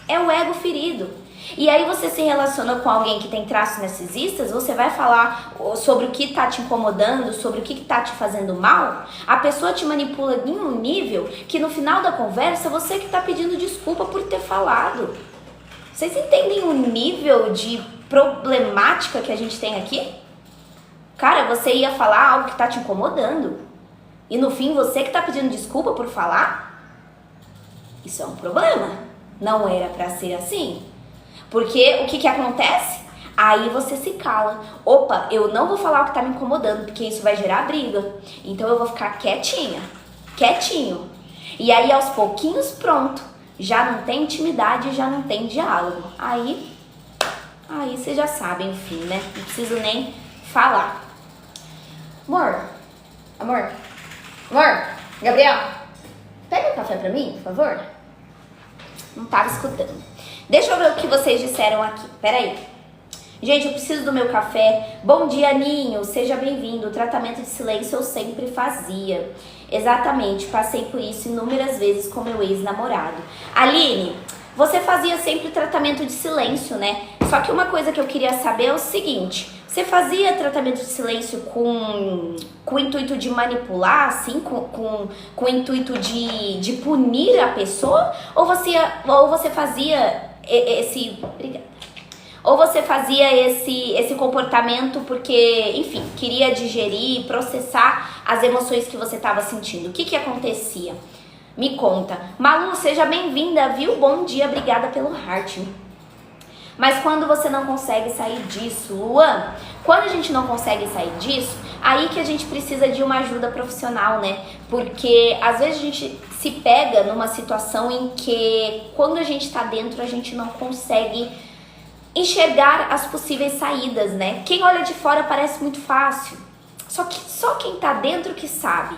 A: é o ego ferido. E aí você se relaciona com alguém que tem traços narcisistas, você vai falar sobre o que tá te incomodando, sobre o que tá te fazendo mal, a pessoa te manipula em um nível que no final da conversa você que tá pedindo desculpa por ter falado. Vocês entendem o nível de problemática que a gente tem aqui? Cara, você ia falar algo que tá te incomodando e no fim você que tá pedindo desculpa por falar? Isso é um problema. Não era pra ser assim. Porque o que acontece? Aí você se cala. Opa, eu não vou falar o que tá me incomodando, porque isso vai gerar briga. Então eu vou ficar quietinho. E aí aos pouquinhos, pronto. Já não tem intimidade, já não tem diálogo. Aí vocês já sabem, enfim, né? Não preciso nem falar. Amor, Gabriel, pega um café pra mim, por favor. Não tava escutando. Deixa eu ver o que vocês disseram aqui. Peraí. Gente, eu preciso do meu café. Bom dia, Ninho. Seja bem-vindo. O tratamento de silêncio eu sempre fazia. Exatamente. Passei por isso inúmeras vezes com meu ex-namorado. Aline, você fazia sempre tratamento de silêncio, né? Só que uma coisa que eu queria saber é o seguinte. Você fazia tratamento de silêncio com o intuito de manipular, assim? Com o intuito de punir a pessoa? Ou você fazia esse... Obrigada. Ou você fazia esse comportamento porque, enfim, queria digerir, processar as emoções que você estava sentindo. O que acontecia? Me conta. Malu, seja bem-vinda, viu? Bom dia, obrigada pelo heart. Mas quando você não consegue sair disso, Luan, quando a gente não consegue sair disso, aí que a gente precisa de uma ajuda profissional, né? Porque às vezes a gente se pega numa situação em que quando a gente tá dentro, a gente não consegue enxergar as possíveis saídas, né? Quem olha de fora parece muito fácil, só que só quem tá dentro que sabe.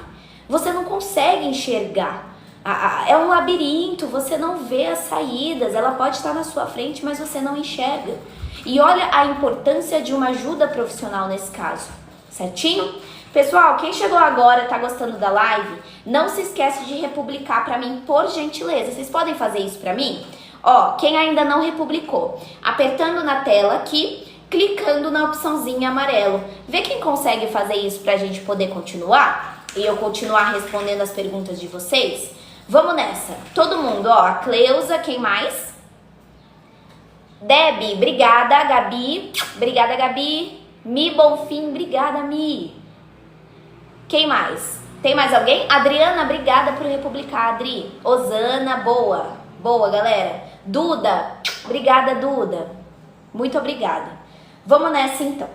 A: Você não consegue enxergar. É um labirinto, você não vê as saídas, ela pode estar na sua frente, mas você não enxerga. E olha a importância de uma ajuda profissional nesse caso, certinho? Pessoal, quem chegou agora, tá gostando da live, não se esquece de republicar pra mim, por gentileza. Vocês podem fazer isso pra mim? Ó, quem ainda não republicou, apertando na tela aqui, clicando na opçãozinha amarelo. Vê quem consegue fazer isso pra gente poder continuar? E eu continuar respondendo as perguntas de vocês? Vamos nessa. Todo mundo, ó, a Cleusa, quem mais? Debbie, obrigada, Gabi. Obrigada, Gabi. Mi Bonfim, obrigada, Mi. Quem mais? Tem mais alguém? Adriana, obrigada por republicar, Adri. Osana, boa. Boa, galera. Duda, obrigada, Duda. Muito obrigada. Vamos nessa, então.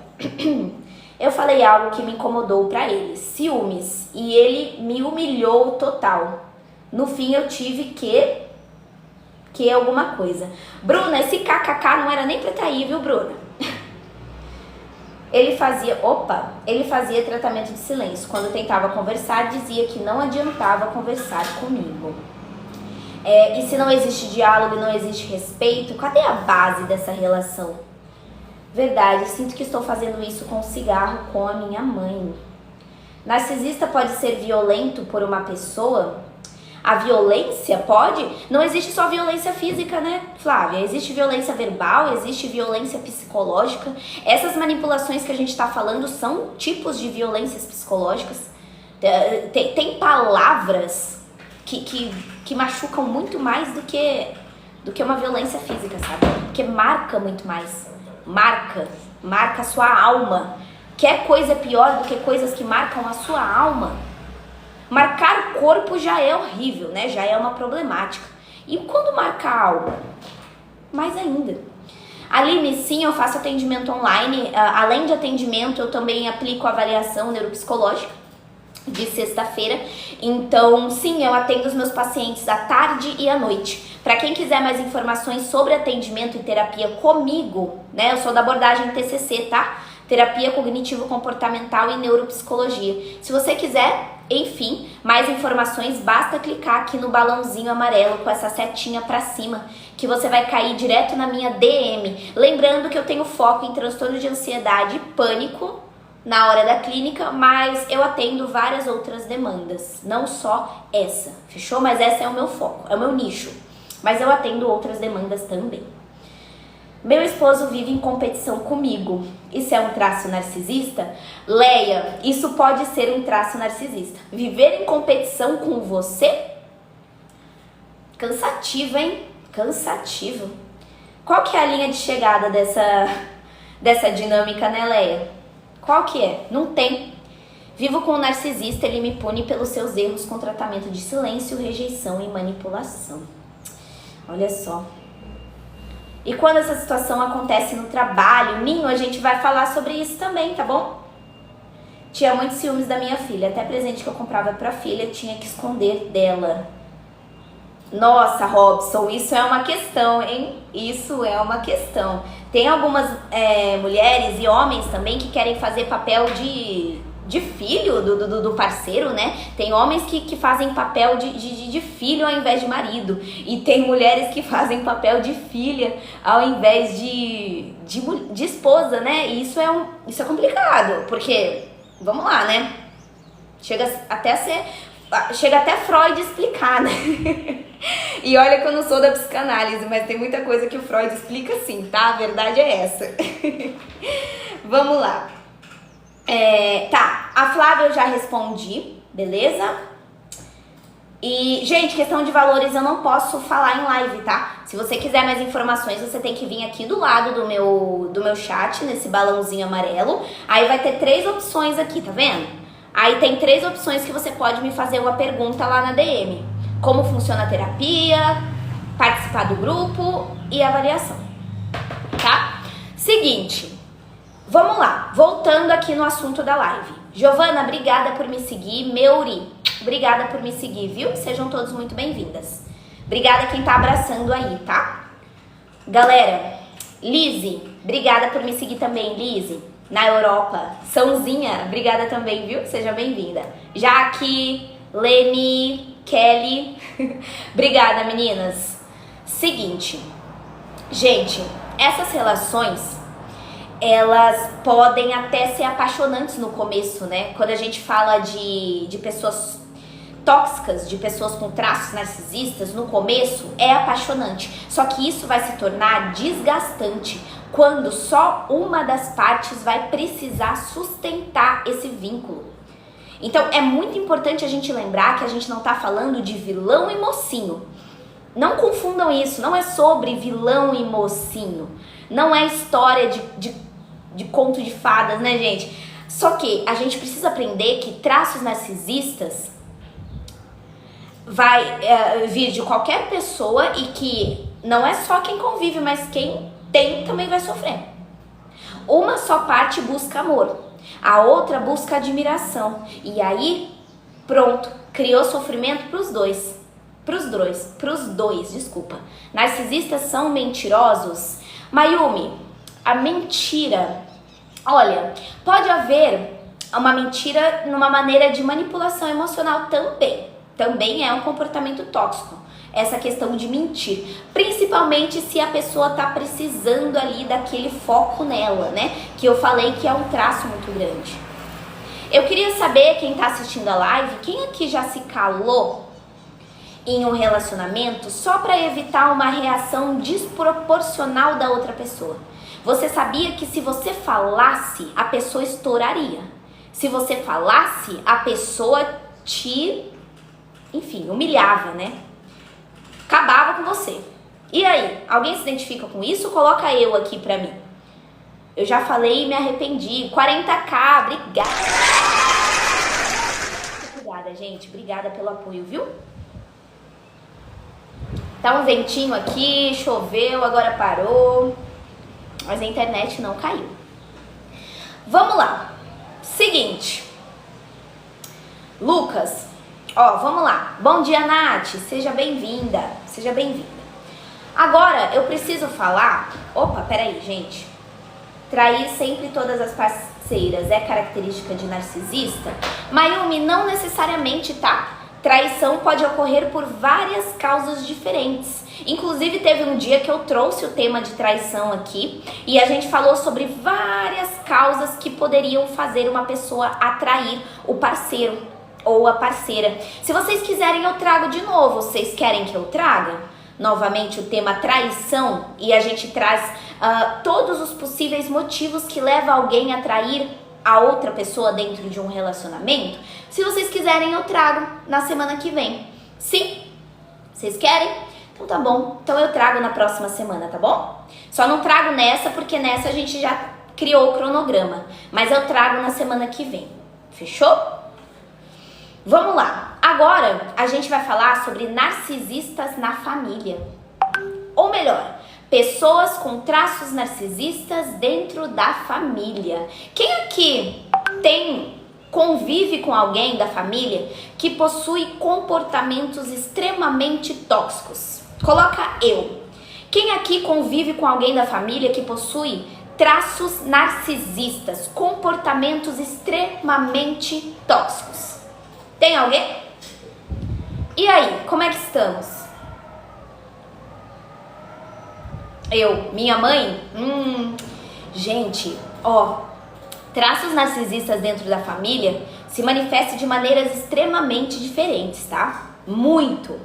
A: Eu falei algo que me incomodou pra ele. Ciúmes. E ele me humilhou total. No fim eu tive que alguma coisa. Bruna, esse kkk não era nem pra trair, viu, Bruna? Ele fazia tratamento de silêncio. Quando tentava conversar, dizia que não adiantava conversar comigo. E se não existe diálogo e não existe respeito, cadê a base dessa relação? Verdade, sinto que estou fazendo isso com o cigarro com a minha mãe. Narcisista pode ser violento por uma pessoa? A violência pode? Não existe só violência física, né, Flávia? Existe violência verbal, existe violência psicológica. Essas manipulações que a gente está falando são tipos de violências psicológicas. Tem palavras que machucam muito mais do que uma violência física, sabe? Porque marca muito mais. Marca a sua alma. Quer coisa pior do que coisas que marcam a sua alma? Marcar o corpo já é horrível, né? Já é uma problemática. E quando marca a alma? Mais ainda. Aline, sim, eu faço atendimento online. Além de atendimento, eu também aplico avaliação neuropsicológica de sexta-feira. Então, sim, eu atendo os meus pacientes à tarde e à noite. Para quem quiser mais informações sobre atendimento e terapia comigo, né? Eu sou da abordagem TCC, tá? Terapia cognitivo-comportamental e neuropsicologia. Se você quiser, enfim, mais informações, basta clicar aqui no balãozinho amarelo com essa setinha pra cima, que você vai cair direto na minha DM. Lembrando que eu tenho foco em transtorno de ansiedade e pânico na hora da clínica, mas eu atendo várias outras demandas, não só essa, fechou? Mas essa é o meu foco, é o meu nicho, mas eu atendo outras demandas também. Meu esposo vive em competição comigo. Isso é um traço narcisista? Leia, isso pode ser um traço narcisista. Viver em competição com você? Cansativo, hein? Cansativo. Qual que é a linha de chegada dessa dinâmica, né, Leia? Qual que é? Não tem. Vivo com um narcisista, ele me pune pelos seus erros com tratamento de silêncio, rejeição e manipulação. Olha só. E quando essa situação acontece no trabalho, Ninho, a gente vai falar sobre isso também, tá bom? Tinha muitos ciúmes da minha filha, até presente que eu comprava pra filha, tinha que esconder dela. Nossa, Robson, isso é uma questão, hein? Isso é uma questão. Tem algumas mulheres e homens também que querem fazer papel de filho do parceiro, né? Tem homens que fazem papel de filho ao invés de marido. E tem mulheres que fazem papel de filha ao invés de esposa, né? E isso é complicado, porque, vamos lá, né? Chega até Freud explicar, né? E olha que eu não sou da psicanálise, mas tem muita coisa que o Freud explica sim, tá? A verdade é essa. Vamos lá. Tá, a Flávia eu já respondi, beleza? E, gente, questão de valores eu não posso falar em live, tá? Se você quiser mais informações, você tem que vir aqui do lado do meu chat, nesse balãozinho amarelo. Aí vai ter 3 opções aqui, tá vendo? Aí tem 3 opções que você pode me fazer uma pergunta lá na DM. Como funciona a terapia, participar do grupo e avaliação, tá? Seguinte, vamos lá, voltando aqui no assunto da live. Giovana, obrigada por me seguir. Meuri, obrigada por me seguir, viu? Sejam todos muito bem-vindas. Obrigada quem tá abraçando aí, tá? Galera, Lizzy, obrigada por me seguir também, Lizzy, na Europa. Sãozinha, obrigada também, viu? Seja bem-vinda. Jaque, Leni, Kelly, obrigada, meninas. Seguinte, gente, essas relações, elas podem até ser apaixonantes no começo, né? Quando a gente fala de pessoas tóxicas, de pessoas com traços narcisistas, no começo é apaixonante. Só que isso vai se tornar desgastante quando só uma das partes vai precisar sustentar esse vínculo. Então é muito importante a gente lembrar que a gente não tá falando de vilão e mocinho. Não confundam isso, não é sobre vilão e mocinho. Não é história de conto de fadas, né, gente? Só que a gente precisa aprender que traços narcisistas vai vir de qualquer pessoa e que não é só quem convive, mas quem tem também vai sofrer. Uma só parte busca amor, a outra busca admiração. E aí, pronto, criou sofrimento para os dois. pros dois, desculpa. Narcisistas são mentirosos? Mayumi, a mentira, olha, pode haver uma mentira numa maneira de manipulação emocional também. Também é um comportamento tóxico, essa questão de mentir. Principalmente se a pessoa tá precisando ali daquele foco nela, né? Que eu falei que é um traço muito grande. Eu queria saber, quem tá assistindo a live, quem aqui já se calou em um relacionamento só para evitar uma reação desproporcional da outra pessoa? Você sabia que se você falasse, a pessoa estouraria? Se você falasse, a pessoa te, enfim, humilhava, né? Acabava com você. E aí, alguém se identifica com isso? Coloca eu aqui pra mim. Eu já falei e me arrependi. 40k, obrigada. Obrigada, gente. Obrigada pelo apoio, viu? Tá um ventinho aqui, choveu, agora parou. Mas a internet não caiu. Vamos lá. Seguinte. Lucas, ó, vamos lá. Bom dia, Nath. Seja bem-vinda. Seja bem-vinda. Agora, eu preciso falar... Opa, peraí, gente. Trair sempre todas as parceiras é característica de narcisista? Mayumi, não necessariamente, tá? Traição pode ocorrer por várias causas diferentes. Inclusive, teve um dia que eu trouxe o tema de traição aqui e a gente falou sobre várias causas que poderiam fazer uma pessoa atrair o parceiro ou a parceira. Se vocês quiserem, eu trago de novo. Vocês querem que eu traga novamente o tema traição e a gente traz todos os possíveis motivos que levam alguém a trair a outra pessoa dentro de um relacionamento? Se vocês quiserem, eu trago na semana que vem. Sim? Vocês querem? Então tá bom. Então eu trago na próxima semana, tá bom? Só não trago nessa porque nessa a gente já criou o cronograma. Mas eu trago na semana que vem. Fechou? Vamos lá. Agora a gente vai falar sobre narcisistas na família. Ou melhor, pessoas com traços narcisistas dentro da família. Quem aqui convive com alguém da família que possui comportamentos extremamente tóxicos? Coloca eu. Quem aqui convive com alguém da família que possui traços narcisistas, comportamentos extremamente tóxicos? Tem alguém? E aí, como é que estamos? Minha mãe? Gente, ó, traços narcisistas dentro da família se manifestam de maneiras extremamente diferentes, tá? Muito.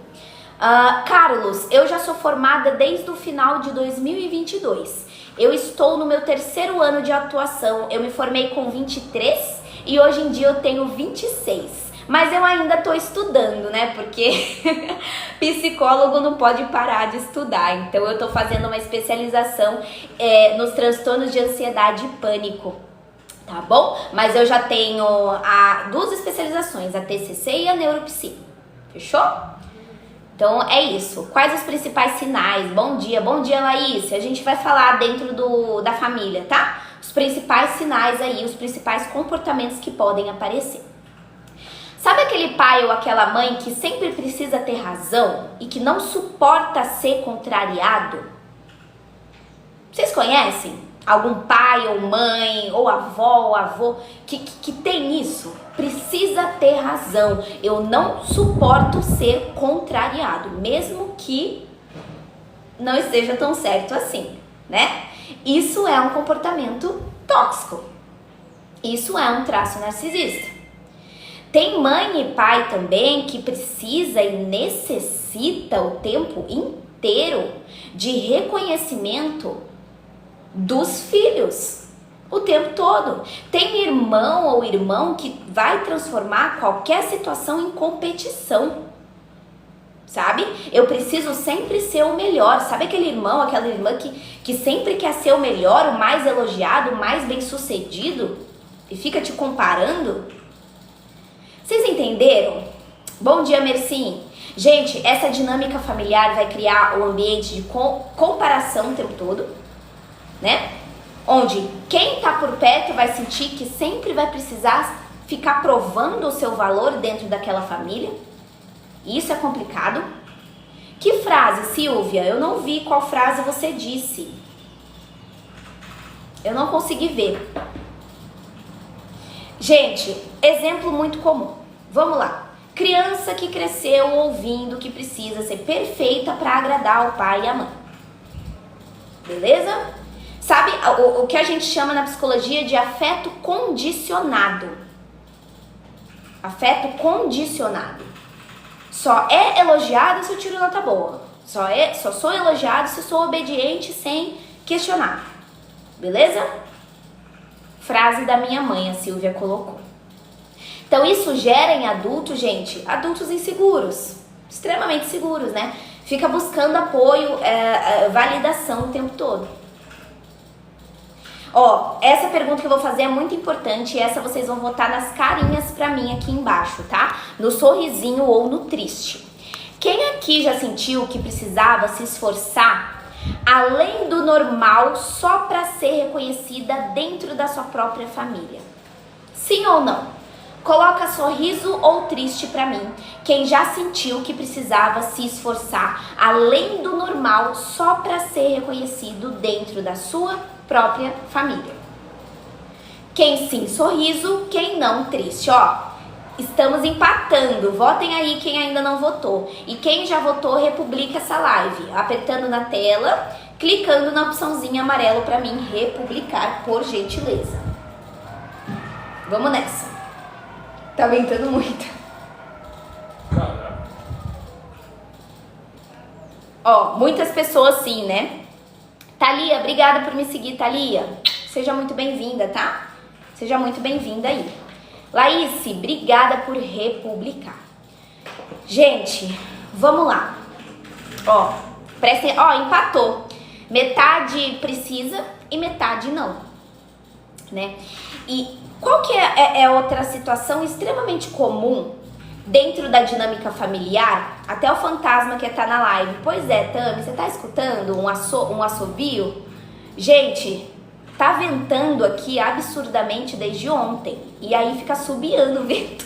A: Carlos, eu já sou formada desde o final de 2022. Eu estou no meu 3º ano de atuação. Eu me formei com 23 e hoje em dia eu tenho 26. Mas eu ainda tô estudando, né? Porque psicólogo não pode parar de estudar. Então eu tô fazendo uma especialização nos transtornos de ansiedade e pânico, tá bom? Mas eu já tenho 2 especializações, a TCC e a neuropsi. Fechou? Então é isso. Quais os principais sinais? Bom dia, Laís. A gente vai falar dentro da família, tá? Os principais sinais aí, os principais comportamentos que podem aparecer. Sabe aquele pai ou aquela mãe que sempre precisa ter razão e que não suporta ser contrariado? Vocês conhecem algum pai ou mãe ou avó ou avô que tem isso? Precisa ter razão. Eu não suporto ser contrariado, mesmo que não esteja tão certo assim, né? Isso é um comportamento tóxico. Isso é um traço narcisista. Tem mãe e pai também que precisa e necessita o tempo inteiro de reconhecimento dos filhos, o tempo todo. Tem irmão ou irmão que vai transformar qualquer situação em competição, sabe? Eu preciso sempre ser o melhor. Sabe aquele irmão, aquela irmã que sempre quer ser o melhor, o mais elogiado, o mais bem-sucedido e fica te comparando? Vocês entenderam? Bom dia, Mercim. Gente, essa dinâmica familiar vai criar um ambiente de comparação o tempo todo, né? Onde quem tá por perto vai sentir que sempre vai precisar ficar provando o seu valor dentro daquela família. Isso é complicado. Que frase, Silvia? Eu não vi qual frase você disse. Eu não consegui ver. Gente, exemplo muito comum. Vamos lá. Criança que cresceu ouvindo que precisa ser perfeita para agradar o pai e a mãe. Beleza? Sabe o que a gente chama na psicologia de afeto condicionado. Afeto condicionado. Só é elogiado se eu tiro nota boa. Só sou elogiado se sou obediente sem questionar. Beleza? Frase da minha mãe, a Silvia colocou. Então isso gera em adultos, gente, adultos inseguros. Extremamente seguros, né? Fica buscando apoio, validação o tempo todo. Ó, essa pergunta que eu vou fazer é muito importante e essa vocês vão votar nas carinhas pra mim aqui embaixo, tá? No sorrisinho ou no triste. Quem aqui já sentiu que precisava se esforçar além do normal só pra ser reconhecida dentro da sua própria família? Sim ou não? Coloca sorriso ou triste pra mim. Quem já sentiu que precisava se esforçar além do normal só pra ser reconhecido dentro da sua própria família. Quem sim, sorriso, quem não, triste. Ó, estamos empatando. Votem aí quem ainda não votou. E quem já votou, republica essa live. Apertando na tela, clicando na opçãozinha amarelo pra mim, republicar, por gentileza. Vamos nessa. Tá ventando muito.
B: Caraca.
A: Ó, muitas pessoas sim, né? Thalia, obrigada por me seguir, Thalia. Seja muito bem-vinda, tá? Seja muito bem-vinda aí. Laís, obrigada por republicar. Gente, vamos lá. Ó, prestem, ó, empatou. Metade precisa e metade não, né? E qual que é outra situação extremamente comum dentro da dinâmica familiar? Até o fantasma que tá na live. Pois é, Tami, você tá escutando um assobio? Gente, tá ventando aqui absurdamente desde ontem. E aí fica assobiando o vento.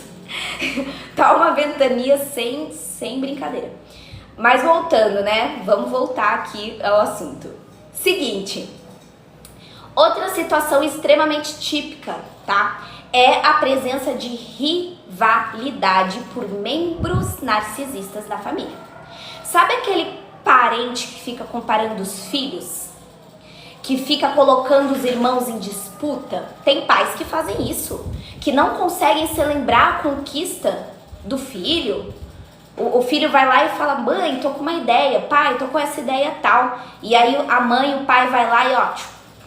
A: Tá uma ventania sem brincadeira. Mas voltando, né? Vamos voltar aqui ao assunto. Seguinte. Outra situação extremamente típica, tá? É a presença de rivalidade por membros narcisistas da família. Sabe aquele parente que fica comparando os filhos? Que fica colocando os irmãos em disputa? Tem pais que fazem isso, que não conseguem celebrar a conquista do filho. O filho vai lá e fala, mãe, tô com uma ideia, pai, tô com essa ideia tal. E aí a mãe e o pai vai lá e ó,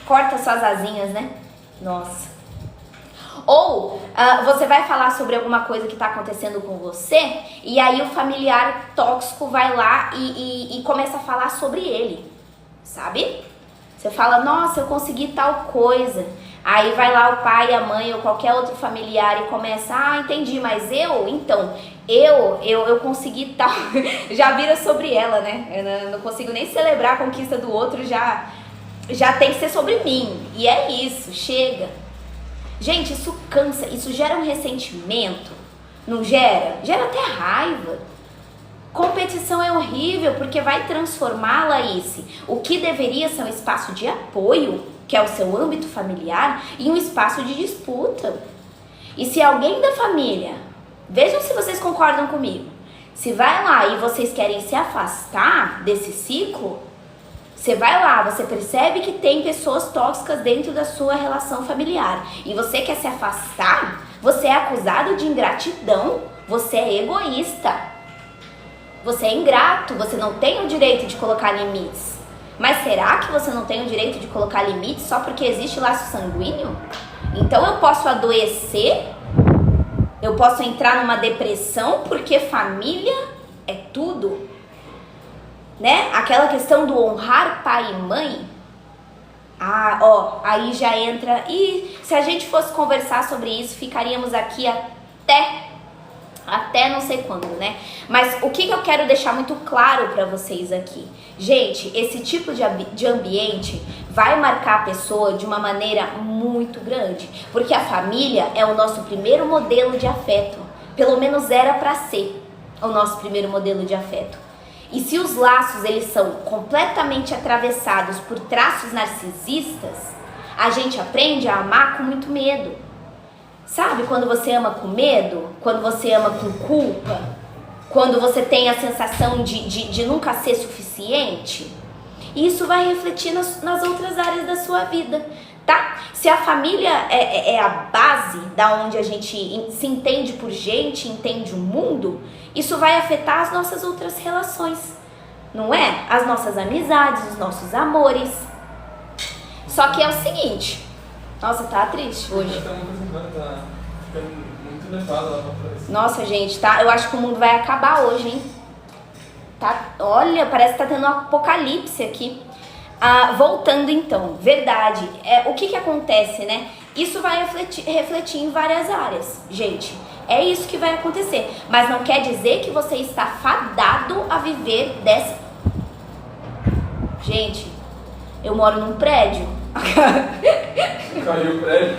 A: corta suas asinhas, né? Nossa. Ou você vai falar sobre alguma coisa que tá acontecendo com você e aí o familiar tóxico vai lá e começa a falar sobre ele, sabe? Você fala, nossa, eu consegui tal coisa. Aí vai lá o pai, a mãe ou qualquer outro familiar e começa, entendi, mas eu consegui tal. Já vira sobre ela, né? Eu não consigo nem celebrar a conquista do outro, já tem que ser sobre mim. E é isso, chega. Gente, isso cansa, isso gera um ressentimento, não gera? Gera até raiva. Competição é horrível porque vai transformar, Laís, o que deveria ser um espaço de apoio, que é o seu âmbito familiar, em um espaço de disputa. E se alguém da família, vejam se vocês concordam comigo, se vai lá e vocês querem se afastar desse ciclo, você vai lá, você percebe que tem pessoas tóxicas dentro da sua relação familiar e você quer se afastar, você é acusado de ingratidão, você é egoísta, você é ingrato, você não tem o direito de colocar limites. Mas será que você não tem o direito de colocar limites só porque existe laço sanguíneo? Então eu posso adoecer, eu posso entrar numa depressão porque família é tudo? Né? Aquela questão do honrar pai e mãe. Aí já entra. E se a gente fosse conversar sobre isso, ficaríamos aqui até não sei quando, né? Mas o que eu quero deixar muito claro pra vocês aqui? Gente, esse tipo de ambiente vai marcar a pessoa de uma maneira muito grande. Porque a família é o nosso primeiro modelo de afeto. Pelo menos era pra ser o nosso primeiro modelo de afeto. E se os laços eles são completamente atravessados por traços narcisistas, a gente aprende a amar com muito medo. Sabe quando você ama com medo? Quando você ama com culpa? Quando você tem a sensação de nunca ser suficiente? E isso vai refletir nas outras áreas da sua vida, tá? Se a família é a base da onde a gente se entende por gente, entende o mundo, isso vai afetar as nossas outras relações, não é? As nossas amizades, os nossos amores. Só que é o seguinte, nossa, tá triste hoje.
B: Tá ficando muito levado lá pra trás.
A: Nossa, gente, tá? Eu acho que o mundo vai acabar hoje, hein? Tá? Olha, parece que tá tendo um apocalipse aqui. Voltando então, verdade. O que acontece, né? Isso vai refletir em várias áreas, gente. É isso que vai acontecer. Mas não quer dizer que você está fadado a viver dessa... Gente, eu moro num prédio.
B: Caiu o prédio.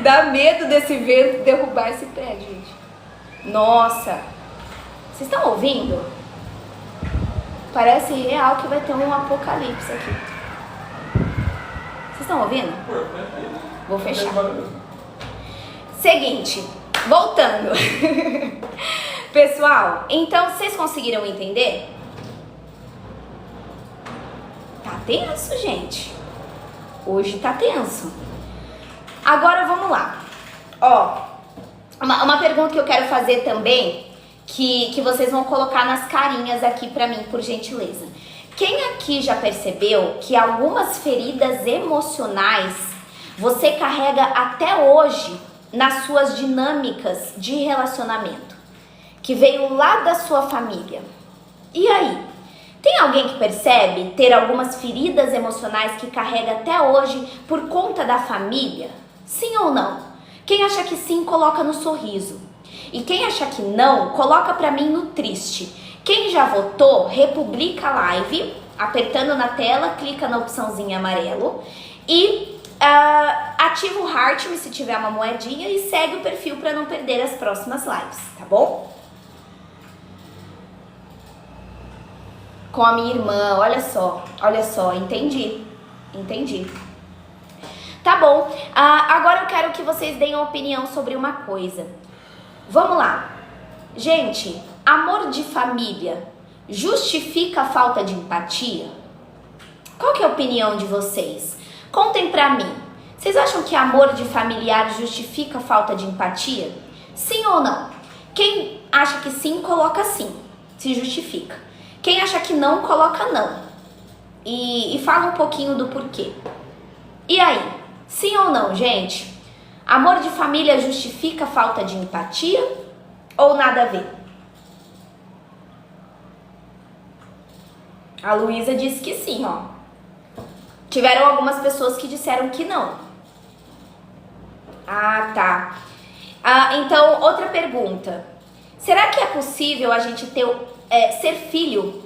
A: Dá medo desse vento derrubar esse prédio, gente. Nossa. Vocês estão ouvindo? Parece real que vai ter um apocalipse aqui. Vocês estão ouvindo? Vou fechar. Seguinte, voltando. Pessoal, então vocês conseguiram entender? Tá tenso, gente. Hoje tá tenso. Agora vamos lá. Ó, uma pergunta que eu quero fazer também, que vocês vão colocar nas carinhas aqui pra mim, por gentileza. Quem aqui já percebeu que algumas feridas emocionais você carrega até hoje nas suas dinâmicas de relacionamento? Que veio lá da sua família. E aí? Tem alguém que percebe ter algumas feridas emocionais que carrega até hoje por conta da família? Sim ou não? Quem acha que sim, coloca no sorriso. E quem acha que não, coloca pra mim no triste. Quem já votou, republica a live, apertando na tela, clica na opçãozinha amarelo e ativa o heart se tiver uma moedinha e segue o perfil para não perder as próximas lives, tá bom? Com a minha irmã, olha só, entendi. Tá bom, agora eu quero que vocês deem uma opinião sobre uma coisa. Vamos lá. Gente, amor de família justifica a falta de empatia? Qual que é a opinião de vocês? Contem pra mim. Vocês acham que amor de familiar justifica a falta de empatia? Sim ou não? Quem acha que sim, coloca sim. Se justifica. Quem acha que não, coloca não. E fala um pouquinho do porquê. E aí? Sim ou não, gente? Amor de família justifica a falta de empatia ou nada a ver? A Luísa disse que sim, ó. Tiveram algumas pessoas que disseram que não. Ah, tá. Então, outra pergunta. Será que é possível a gente ser filho?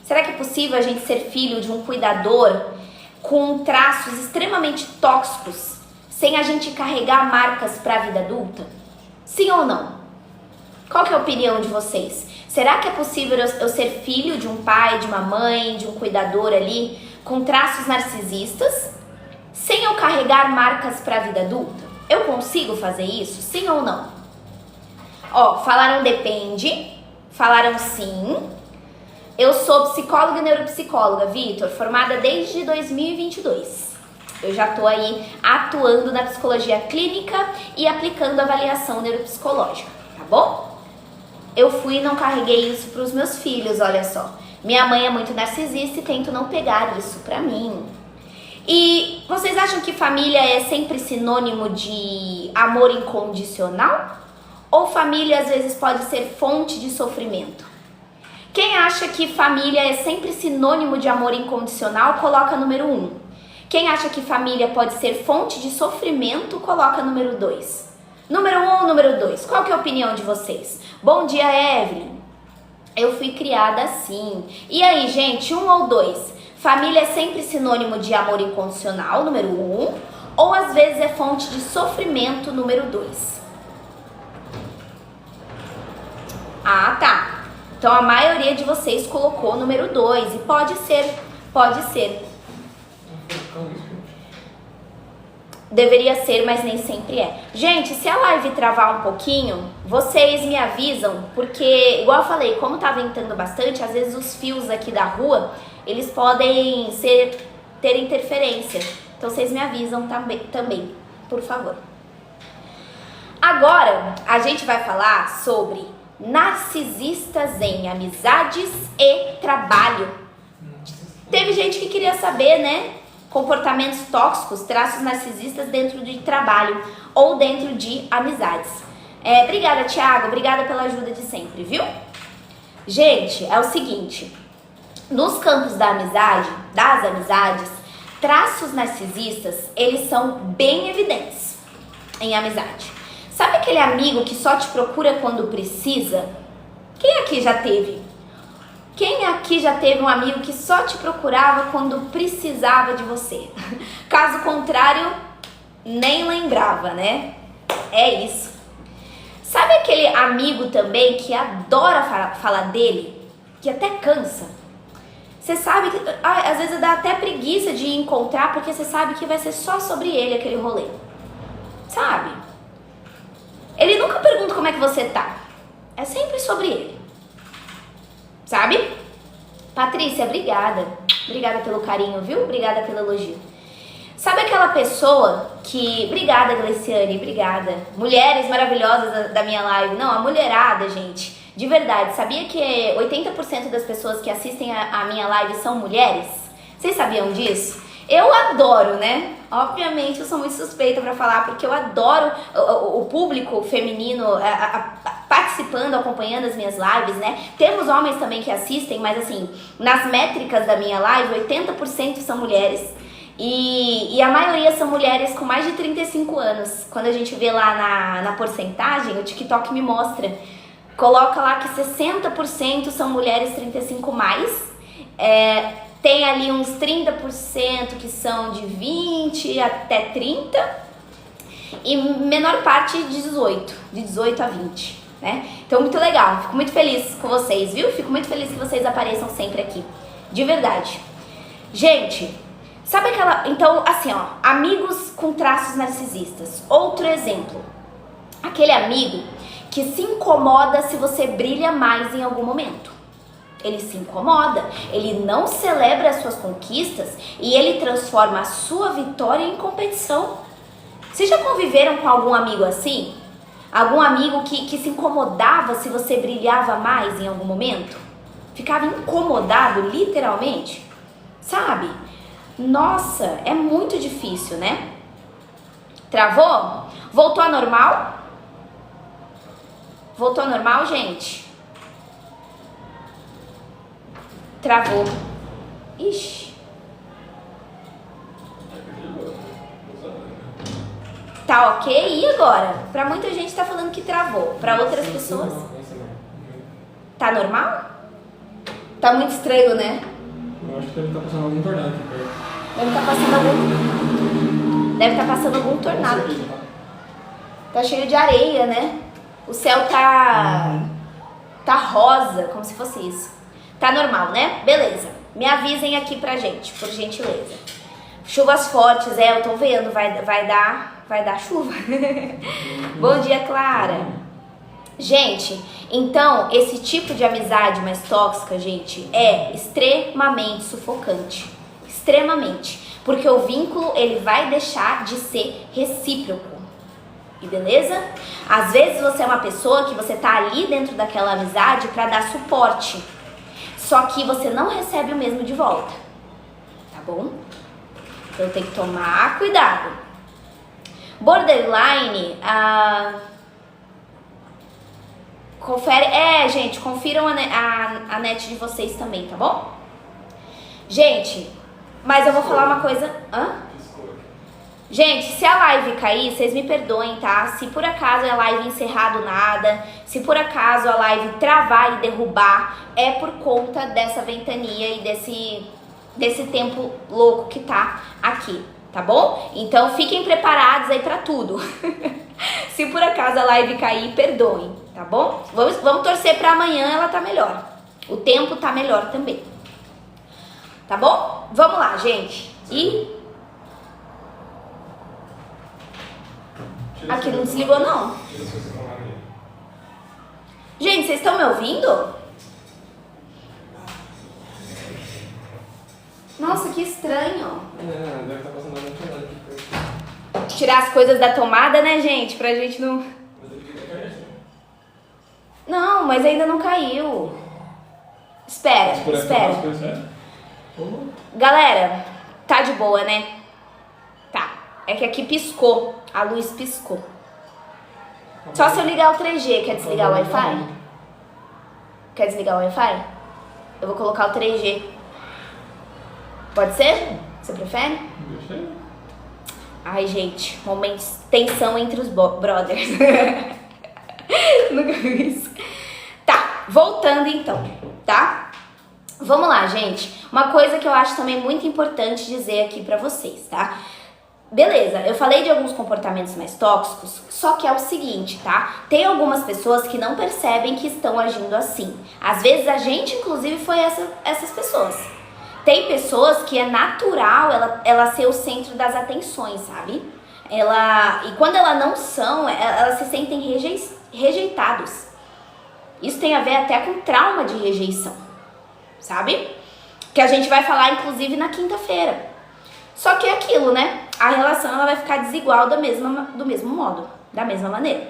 A: Será que é possível a gente ser filho de um cuidador com traços extremamente tóxicos, sem a gente carregar marcas para a vida adulta? Sim ou não? Qual que é a opinião de vocês? Será que é possível eu ser filho de um pai, de uma mãe, de um cuidador ali, com traços narcisistas, sem eu carregar marcas para a vida adulta? Eu consigo fazer isso? Sim ou não? Ó, falaram depende, falaram sim. Eu sou psicóloga e neuropsicóloga, Vitor, formada desde 2022. Eu já tô aí atuando na psicologia clínica e aplicando avaliação neuropsicológica, tá bom? Eu fui e não carreguei isso pros meus filhos, olha só. Minha mãe é muito narcisista e tento não pegar isso pra mim. E vocês acham que família é sempre sinônimo de amor incondicional? Ou família às vezes pode ser fonte de sofrimento? Quem acha que família é sempre sinônimo de amor incondicional, coloca número 1. Quem acha que família pode ser fonte de sofrimento, coloca número 2. Número 1 ou número 2? Qual que é a opinião de vocês? Bom dia, Evelyn. Eu fui criada assim. E aí, gente, 1 ou 2? Família é sempre sinônimo de amor incondicional, número 1, ou às vezes é fonte de sofrimento, número 2? Ah, tá. Então a maioria de vocês colocou o número 2 e pode ser. Deveria ser, mas nem sempre é. Gente, se a live travar um pouquinho, vocês me avisam, porque, igual eu falei, como tá ventando bastante, às vezes os fios aqui da rua, eles podem ter interferência. Então vocês me avisam também, por favor. Agora, a gente vai falar sobre narcisistas em amizades e trabalho. Teve gente que queria saber, né? Comportamentos tóxicos, traços narcisistas dentro de trabalho ou dentro de amizades. Obrigada, Thiago. Obrigada pela ajuda de sempre, viu? Gente, é o seguinte. Nos campos das amizades, traços narcisistas, eles são bem evidentes em amizade. Sabe aquele amigo que só te procura quando precisa? Quem aqui já teve? Quem aqui já teve um amigo que só te procurava quando precisava de você? Caso contrário, nem lembrava, né? É isso. Sabe aquele amigo também que adora falar dele? Que até cansa? Você sabe que às vezes dá até preguiça de encontrar porque você sabe que vai ser só sobre ele aquele rolê. Sabe? Ele nunca pergunta como é que você tá. É sempre sobre ele. Sabe? Patrícia, obrigada. Obrigada pelo carinho, viu? Obrigada pelo elogio. Sabe aquela pessoa que... Obrigada, Gleciane, obrigada. Mulheres maravilhosas da minha live. Não, a mulherada, gente. De verdade, sabia que 80% das pessoas que assistem a minha live são mulheres? Vocês sabiam disso? Eu adoro, né? Obviamente eu sou muito suspeita pra falar, porque eu adoro o público feminino participando, acompanhando as minhas lives, né? Temos homens também que assistem, mas assim, nas métricas da minha live, 80% são mulheres. E a maioria são mulheres com mais de 35 anos. Quando a gente vê lá na porcentagem, o TikTok me mostra. Coloca lá que 60% são mulheres 35 mais. Tem ali uns 30% que são de 20 até 30 e menor parte de 18 a 20, né? Então, muito legal, fico muito feliz com vocês, viu? Fico muito feliz que vocês apareçam sempre aqui, de verdade. Gente, sabe aquela... Então, assim, ó, amigos com traços narcisistas. Outro exemplo, aquele amigo que se incomoda se você brilha mais em algum momento. Ele se incomoda, ele não celebra as suas conquistas e ele transforma a sua vitória em competição. Vocês já conviveram com algum amigo assim? Algum amigo que se incomodava se você brilhava mais em algum momento? Ficava incomodado, literalmente? Sabe? Nossa, é muito difícil, né? Travou? Voltou ao normal? Voltou ao normal, gente? Travou. Ixi. Tá ok? E agora? Pra muita gente tá falando que travou. Pra outras pessoas? Tá normal? Tá muito estranho, né?
B: Eu acho que deve estar passando algum tornado aqui perto.
A: Deve estar passando algum tornado aqui. Tá cheio de areia, né? O céu tá rosa, como se fosse isso. Tá normal, né? Beleza. Me avisem aqui pra gente, por gentileza. Chuvas fortes, eu tô vendo, vai dar chuva. Bom dia, Clara. Gente, então, esse tipo de amizade mais tóxica, gente, é extremamente sufocante. Extremamente. Porque o vínculo, ele vai deixar de ser recíproco. E beleza? Às vezes você é uma pessoa que você tá ali dentro daquela amizade pra dar suporte. Só que você não recebe o mesmo de volta, tá bom? Então tem que tomar cuidado. Borderline, confere, gente, confiram a net de vocês também, tá bom? Gente, mas eu vou falar uma coisa... Gente, se a live cair, vocês me perdoem, tá? Se por acaso a live encerrar do nada, se por acaso a live travar e derrubar, é por conta dessa ventania e desse tempo louco que tá aqui, tá bom? Então fiquem preparados aí pra tudo. Se por acaso a live cair, perdoem, tá bom? Vamos torcer pra amanhã ela tá melhor, O tempo tá melhor também. Tá bom? Vamos lá, gente. E... aqui não desligou, não. Gente, vocês estão me ouvindo? Nossa, que estranho.
B: Deve estar passando a tomada aqui.
A: Tirar as coisas da tomada, né, gente? Pra gente não... Não, mas ainda não caiu. Espera. Galera, tá de boa, né? Tá. É que aqui piscou. A luz piscou. Só se eu ligar o 3G. Quer desligar o Wi-Fi? Quer desligar o Wi-Fi? Eu vou colocar o 3G. Pode ser? Você prefere?
B: Deixa aí.
A: Ai, gente. Momentos tensão entre os brothers. Nunca vi isso. Tá, voltando então, tá? Vamos lá, gente. Uma coisa que eu acho também muito importante dizer aqui pra vocês, tá? Beleza, eu falei de alguns comportamentos mais tóxicos, só que é o seguinte, tá? Tem algumas pessoas que não percebem que estão agindo assim. Às vezes a gente, inclusive, foi essas pessoas. Tem pessoas que é natural ela ser o centro das atenções, sabe? E quando elas não são, elas se sentem rejeitados. Isso tem a ver até com trauma de rejeição, sabe? Que a gente vai falar, inclusive, na quinta-feira. Só que é aquilo, né? A relação ela vai ficar desigual do mesmo modo, da mesma maneira.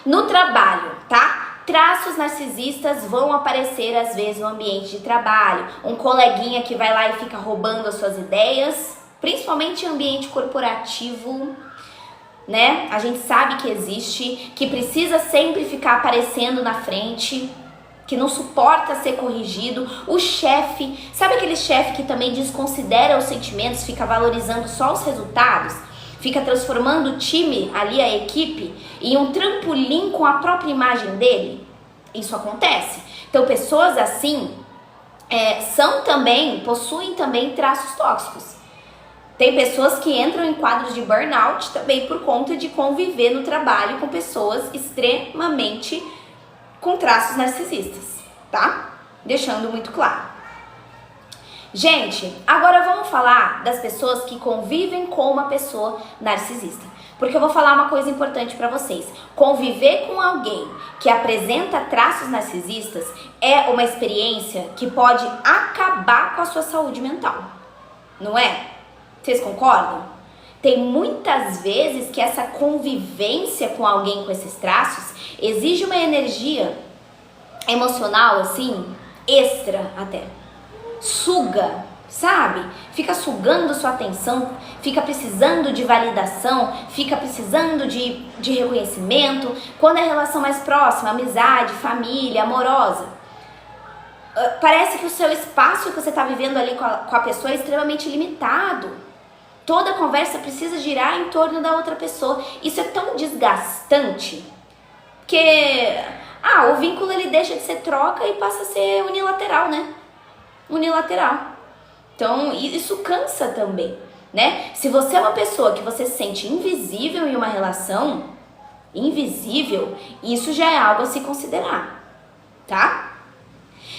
A: No trabalho, tá? Traços narcisistas vão aparecer às vezes no ambiente de trabalho. Um coleguinha que vai lá e fica roubando as suas ideias, principalmente em ambiente corporativo, né? A gente sabe que existe, que precisa sempre ficar aparecendo na frente, que não suporta ser corrigido. O chefe, sabe aquele chefe que também desconsidera os sentimentos, fica valorizando só os resultados? Fica transformando o time ali, a equipe, em um trampolim com a própria imagem dele? Isso acontece. Então pessoas assim possuem também traços tóxicos. Tem pessoas que entram em quadros de burnout também por conta de conviver no trabalho com pessoas extremamente com traços narcisistas, tá? Deixando muito claro. Gente, agora vamos falar das pessoas que convivem com uma pessoa narcisista. Porque eu vou falar uma coisa importante pra vocês. Conviver com alguém que apresenta traços narcisistas é uma experiência que pode acabar com a sua saúde mental. Não é? Vocês concordam? Tem muitas vezes que essa convivência com alguém com esses traços exige uma energia emocional, assim, extra até. Suga, sabe? Fica sugando sua atenção, fica precisando de validação, fica precisando de reconhecimento. Quando é relação mais próxima, amizade, família, amorosa, parece que o seu espaço que você está vivendo ali com a pessoa é extremamente limitado. Toda conversa precisa girar em torno da outra pessoa. Isso é tão desgastante que o vínculo ele deixa de ser troca e passa a ser unilateral, né? Unilateral. Então isso cansa também, né? Se você é uma pessoa que você se sente invisível em uma relação, invisível, isso já é algo a se considerar, tá?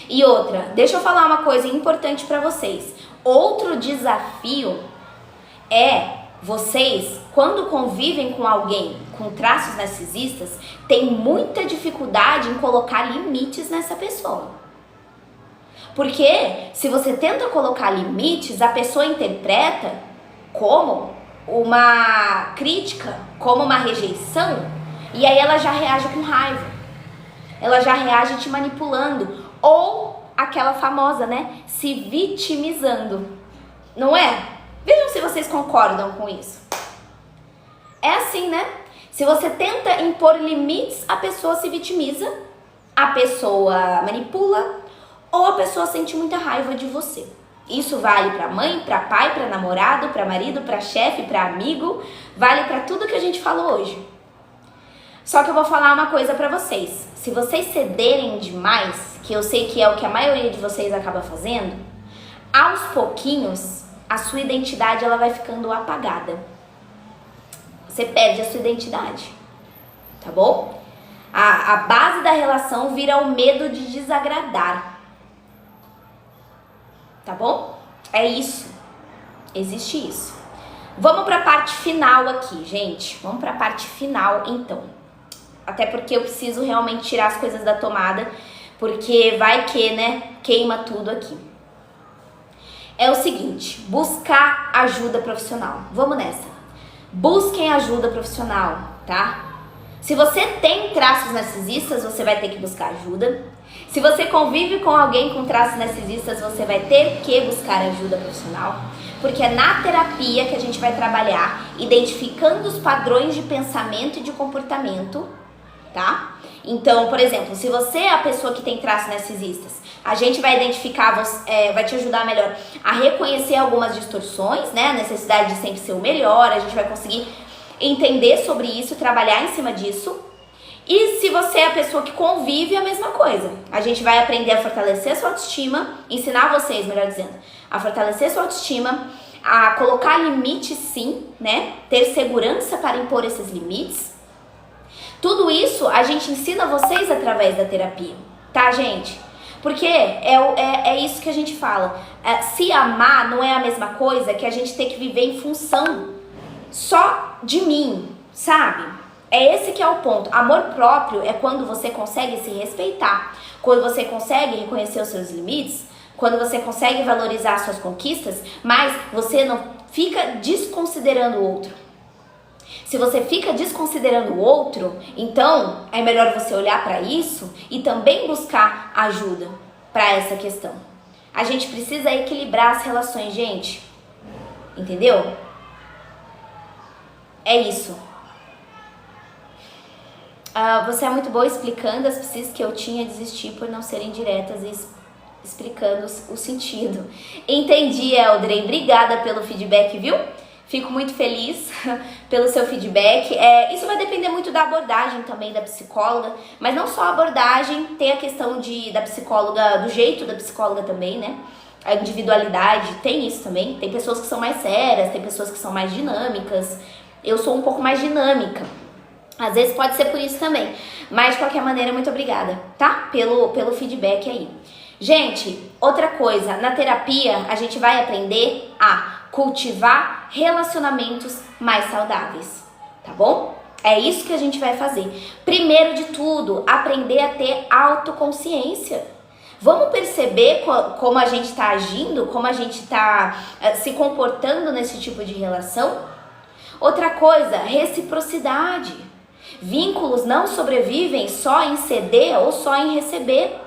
A: E outra, deixa eu falar uma coisa importante pra vocês. Outro desafio é vocês, quando convivem com alguém com traços narcisistas, tem muita dificuldade em colocar limites nessa pessoa. Porque se você tenta colocar limites, a pessoa interpreta como uma crítica, como uma rejeição, e aí ela já reage com raiva. Ela já reage te manipulando. Ou aquela famosa, né? Se vitimizando. Não é? Vejam se vocês concordam com isso. É assim, né? Se você tenta impor limites, a pessoa se vitimiza, a pessoa manipula, ou a pessoa sente muita raiva de você. Isso vale pra mãe, pra pai, pra namorado, pra marido, pra chefe, pra amigo, vale pra tudo que a gente falou hoje. Só que eu vou falar uma coisa pra vocês. Se vocês cederem demais, que eu sei que é o que a maioria de vocês acaba fazendo, aos pouquinhos a sua identidade ela vai ficando apagada. Você perde a sua identidade, tá bom? A base da relação vira o medo de desagradar. Tá bom? É isso. Existe isso. Vamos para a parte final aqui, gente. Vamos para a parte final, então. Até porque eu preciso realmente tirar as coisas da tomada, porque vai que, né, queima tudo aqui. É o seguinte, buscar ajuda profissional. Vamos nessa. Busquem ajuda profissional, tá? Se você tem traços narcisistas, você vai ter que buscar ajuda. Se você convive com alguém com traços narcisistas, você vai ter que buscar ajuda profissional. Porque é na terapia que a gente vai trabalhar identificando os padrões de pensamento e de comportamento, tá? Então, por exemplo, se você é a pessoa que tem traços narcisistas, a gente vai identificar, vai te ajudar melhor a reconhecer algumas distorções, né? A necessidade de sempre ser o melhor, a gente vai conseguir entender sobre isso, trabalhar em cima disso. E se você é a pessoa que convive, a mesma coisa. A gente vai aprender a fortalecer a sua autoestima, ensinar vocês, melhor dizendo, a fortalecer a sua autoestima, a colocar limites sim, né? Ter segurança para impor esses limites. Tudo isso a gente ensina vocês através da terapia, tá, gente? Porque é isso que a gente fala. Se amar não é a mesma coisa que a gente ter que viver em função só de mim, sabe? É esse que é o ponto. Amor próprio é quando você consegue se respeitar, quando você consegue reconhecer os seus limites, quando você consegue valorizar as suas conquistas, mas você não fica desconsiderando o outro. Se você fica desconsiderando o outro, então é melhor você olhar para isso e também buscar ajuda para essa questão. A gente precisa equilibrar as relações, gente. Entendeu? É isso. Você é muito boa explicando as psis que eu tinha desistir por não serem diretas e explicando o sentido. Entendi, Eldrey. Obrigada pelo feedback, viu? Fico muito feliz pelo seu feedback. Isso vai depender muito da abordagem também da psicóloga, mas não só a abordagem, tem a questão da psicóloga, do jeito da psicóloga também, né? A individualidade, tem isso também. Tem pessoas que são mais sérias, tem pessoas que são mais dinâmicas. Eu sou um pouco mais dinâmica. Às vezes pode ser por isso também. Mas de qualquer maneira, muito obrigada, tá? Pelo feedback aí. Gente, outra coisa, na terapia a gente vai aprender a cultivar relacionamentos mais saudáveis, tá bom? É isso que a gente vai fazer. Primeiro de tudo, aprender a ter autoconsciência. Vamos perceber como a gente está agindo, como a gente está se comportando nesse tipo de relação? Outra coisa, reciprocidade. Vínculos não sobrevivem só em ceder ou só em receber.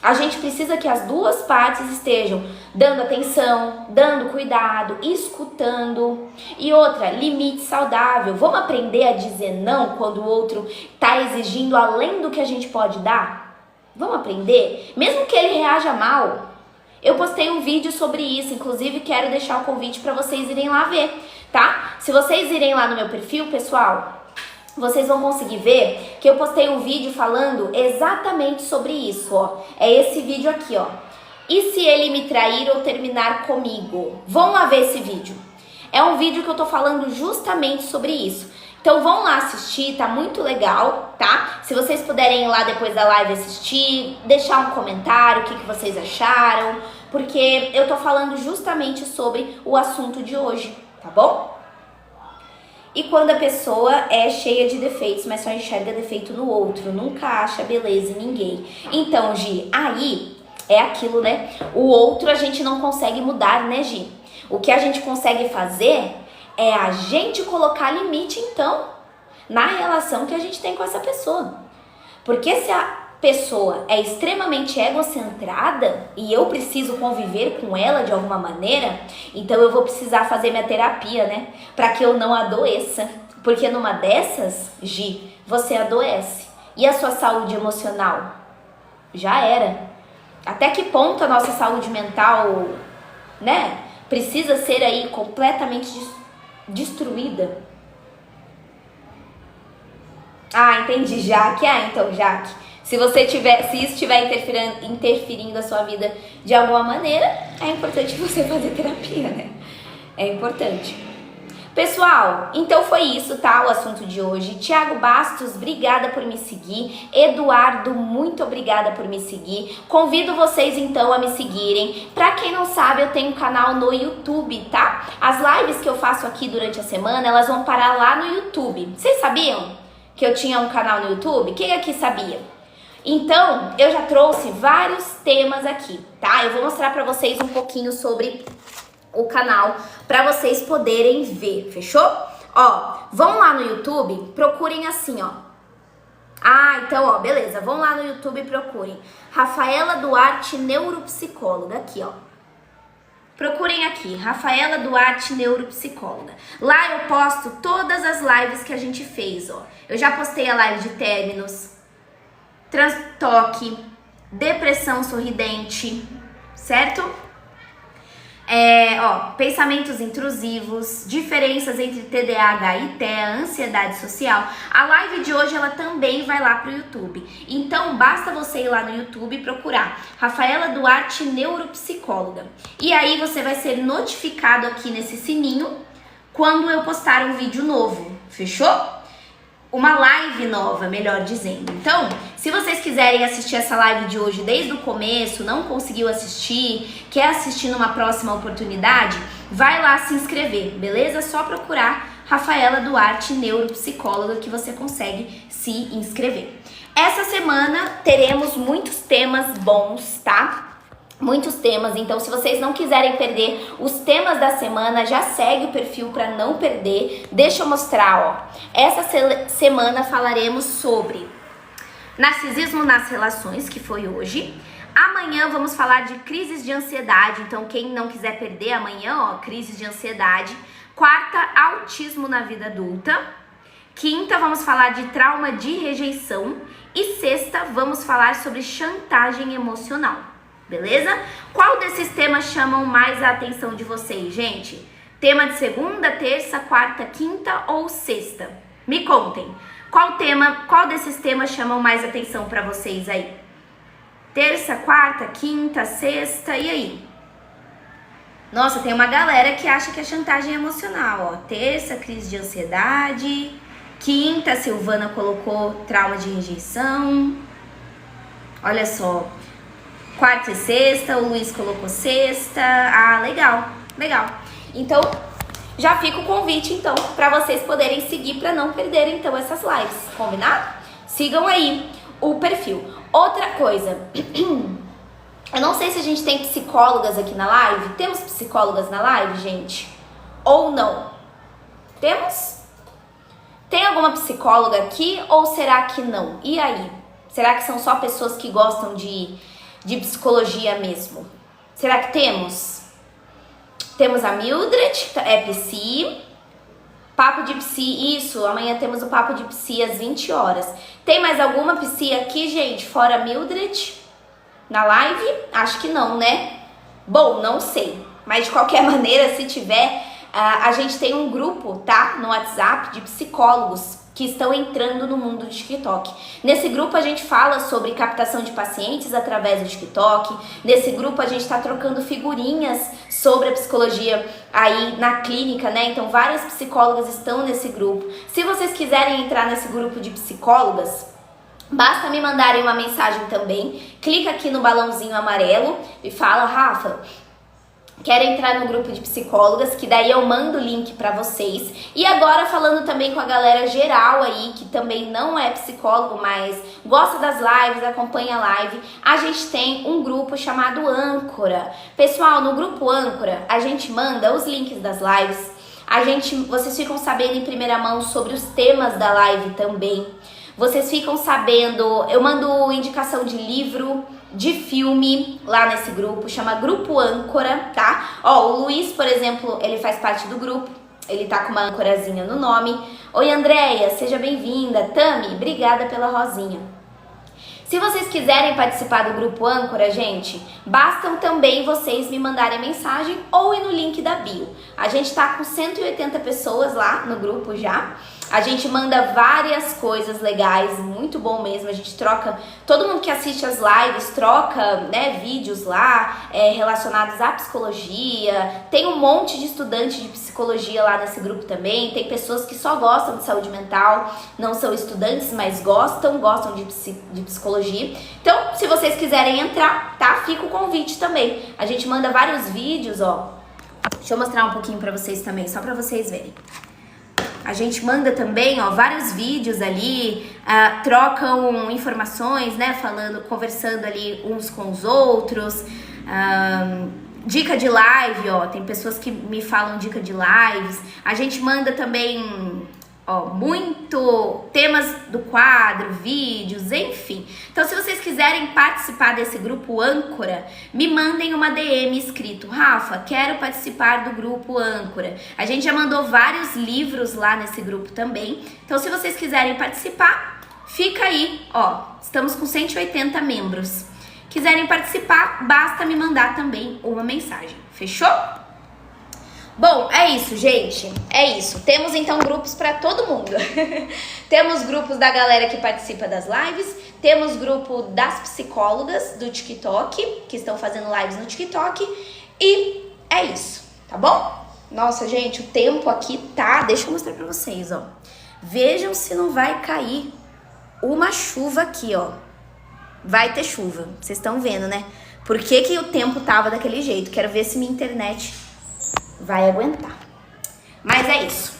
A: A gente precisa que as duas partes estejam dando atenção, dando cuidado, escutando. E outra, limite saudável. Vamos aprender a dizer não quando o outro está exigindo além do que a gente pode dar? Vamos aprender? Mesmo que ele reaja mal. Eu postei um vídeo sobre isso, inclusive quero deixar o convite para vocês irem lá ver, tá? Se vocês irem lá no meu perfil, pessoal, vocês vão conseguir ver que eu postei um vídeo falando exatamente sobre isso, ó. É esse vídeo aqui, ó. E se ele me trair ou terminar comigo? Vão lá ver esse vídeo. É um vídeo que eu tô falando justamente sobre isso. Então vão lá assistir, tá muito legal, tá? Se vocês puderem ir lá depois da live assistir, deixar um comentário, o que vocês acharam, porque eu tô falando justamente sobre o assunto de hoje, tá bom? E quando a pessoa é cheia de defeitos, mas só enxerga defeito no outro, nunca acha beleza em ninguém. Então, Gi, aí é aquilo, né? O outro a gente não consegue mudar, né, Gi? O que a gente consegue fazer é a gente colocar limite, então, na relação que a gente tem com essa pessoa. Porque se a pessoa é extremamente egocentrada e eu preciso conviver com ela de alguma maneira, então eu vou precisar fazer minha terapia, né? Pra que eu não adoeça. Porque numa dessas, Gi, você adoece. E a sua saúde emocional? Já era. Até que ponto a nossa saúde mental, né, precisa ser aí completamente destruída? Ah, entendi, Jaque. Então, Jaque, se isso estiver interferindo a sua vida de alguma maneira, é importante você fazer terapia, né? É importante. Pessoal, então foi isso, tá? O assunto de hoje. Thiago Bastos, obrigada por me seguir. Eduardo, muito obrigada por me seguir. Convido vocês então a me seguirem. Pra quem não sabe, eu tenho um canal no YouTube, tá? As lives que eu faço aqui durante a semana, elas vão parar lá no YouTube. Vocês sabiam que eu tinha um canal no YouTube? Quem aqui sabia? Então, eu já trouxe vários temas aqui, tá? Eu vou mostrar pra vocês um pouquinho sobre o canal para vocês poderem ver, fechou? Ó, vão lá no YouTube, procurem assim, ó. Então, ó, beleza, vão lá no YouTube e procurem Rafaela Duarte, neuropsicóloga, aqui, ó. Procurem aqui, Rafaela Duarte, neuropsicóloga. Lá eu posto todas as lives que a gente fez, ó. Eu já postei a live de términos, transtoque, depressão sorridente, certo? Pensamentos intrusivos, diferenças entre TDAH e TEA, ansiedade social. A live de hoje ela também vai lá pro YouTube. Então basta você ir lá no YouTube e procurar Rafaela Duarte, neuropsicóloga. E aí você vai ser notificado aqui nesse sininho quando eu postar um vídeo novo, fechou? Uma live nova, melhor dizendo. Então, se vocês quiserem assistir essa live de hoje desde o começo, não conseguiu assistir, quer assistir numa próxima oportunidade, vai lá se inscrever, beleza? É só procurar Rafaela Duarte, neuropsicóloga, que você consegue se inscrever. Essa semana teremos muitos temas bons, tá? Muitos temas, então se vocês não quiserem perder os temas da semana, já segue o perfil para não perder. Deixa eu mostrar, ó. Essa semana falaremos sobre narcisismo nas relações, que foi hoje. Amanhã vamos falar de crises de ansiedade, então quem não quiser perder amanhã, ó, crises de ansiedade. Quarta, autismo na vida adulta. Quinta, vamos falar de trauma de rejeição. E sexta, vamos falar sobre chantagem emocional. Beleza? Qual desses temas chamam mais a atenção de vocês, gente? Tema de segunda, terça, quarta, quinta ou sexta? Me contem. Qual desses temas chamam mais atenção para vocês aí? Terça, quarta, quinta, sexta, e aí? Nossa, tem uma galera que acha que é chantagem emocional, ó. Terça, crise de ansiedade. Quinta, Silvana colocou trauma de rejeição. Olha só. Quarta e sexta, o Luiz colocou sexta. Legal, legal. Então, já fica o convite, então, para vocês poderem seguir, para não perderem, então, essas lives, combinado? Sigam aí o perfil. Outra coisa, eu não sei se a gente tem psicólogas aqui na live. Temos psicólogas na live, gente? Ou não? Temos? Tem alguma psicóloga aqui ou será que não? E aí? Será que são só pessoas que gostam de psicologia mesmo? Será que temos? Temos a Mildred, é psi. Papo de psi, isso. Amanhã temos o papo de psi às 20 horas. Tem mais alguma psi aqui, gente? Fora a Mildred? Na live? Acho que não, né? Bom, não sei. Mas de qualquer maneira, se tiver, a gente tem um grupo, tá? No WhatsApp de psicólogos que estão entrando no mundo do TikTok. Nesse grupo a gente fala sobre captação de pacientes através do TikTok. Nesse grupo a gente está trocando figurinhas sobre a psicologia aí na clínica, né? Então várias psicólogas estão nesse grupo. Se vocês quiserem entrar nesse grupo de psicólogas, basta me mandarem uma mensagem também. Clica aqui no balãozinho amarelo e fala: Rafa, quero entrar no grupo de psicólogas, que daí eu mando o link pra vocês. E agora falando também com a galera geral aí, que também não é psicólogo, mas gosta das lives, acompanha a live, a gente tem um grupo chamado Âncora. Pessoal, no grupo Âncora, a gente manda os links das lives, vocês ficam sabendo em primeira mão sobre os temas da live também. Vocês ficam sabendo, eu mando indicação de livro, de filme lá nesse grupo, chama Grupo Âncora, tá? Ó, o Luiz, por exemplo, ele faz parte do grupo, ele tá com uma âncorazinha no nome. Oi, Andréia, seja bem-vinda. Tami, obrigada pela rosinha. Se vocês quiserem participar do Grupo Âncora, gente, bastam também vocês me mandarem mensagem ou ir no link da bio. A gente tá com 180 pessoas lá no grupo já. A gente manda várias coisas legais, muito bom mesmo. A gente troca, todo mundo que assiste as lives troca, né, vídeos lá relacionados à psicologia. Tem um monte de estudante de psicologia lá nesse grupo também. Tem pessoas que só gostam de saúde mental, não são estudantes, mas gostam de psicologia. Então, se vocês quiserem entrar, tá? Fica o convite também. A gente manda vários vídeos, ó. Deixa eu mostrar um pouquinho pra vocês também, só pra vocês verem. A gente manda também, ó, vários vídeos ali, trocam informações, né, conversando ali uns com os outros, dica de live, ó, tem pessoas que me falam dica de lives. A gente manda também, ó, muito temas do quadro, vídeos, enfim. Então, se vocês quiserem participar desse grupo âncora, me mandem uma DM escrito: Rafa, quero participar do grupo âncora. A gente já mandou vários livros lá nesse grupo também. Então, se vocês quiserem participar, fica aí, ó. Estamos com 180 membros. Quiserem participar, basta me mandar também uma mensagem. Fechou? Bom, é isso, gente. É isso. Temos então grupos para todo mundo. Temos grupos da galera que participa das lives, temos grupo das psicólogas do TikTok, que estão fazendo lives no TikTok, e é isso, tá bom? Nossa, gente, o tempo aqui tá... Deixa eu mostrar pra vocês, ó. Vejam se não vai cair uma chuva aqui, ó. Vai ter chuva. Vocês estão vendo, né? Por que o tempo tava daquele jeito? Quero ver se minha internet vai aguentar. Mas é isso.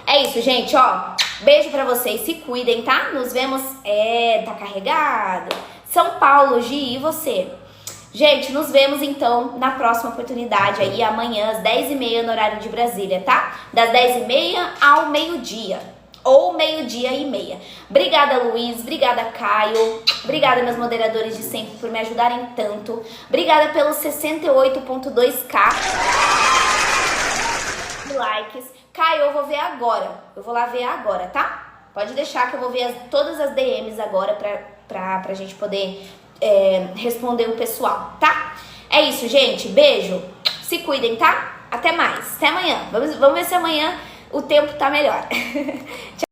A: É isso, gente, ó. Beijo pra vocês, se cuidem, tá? Nos vemos... tá carregado. São Paulo, Gi, e você? Gente, nos vemos então na próxima oportunidade aí, amanhã às 10h30 no horário de Brasília, tá? Das 10h30 ao meio-dia. Ou meio-dia e meia. Obrigada, Luiz. Obrigada, Caio. Obrigada, meus moderadores de sempre, por me ajudarem tanto. Obrigada pelos 68.2k de likes. Caio, eu vou ver agora. Eu vou lá ver agora, tá? Pode deixar que eu vou ver todas as DMs agora pra gente poder responder o pessoal, tá? É isso, gente. Beijo. Se cuidem, tá? Até mais. Até amanhã. Vamos ver se amanhã o tempo tá melhor. Tchau.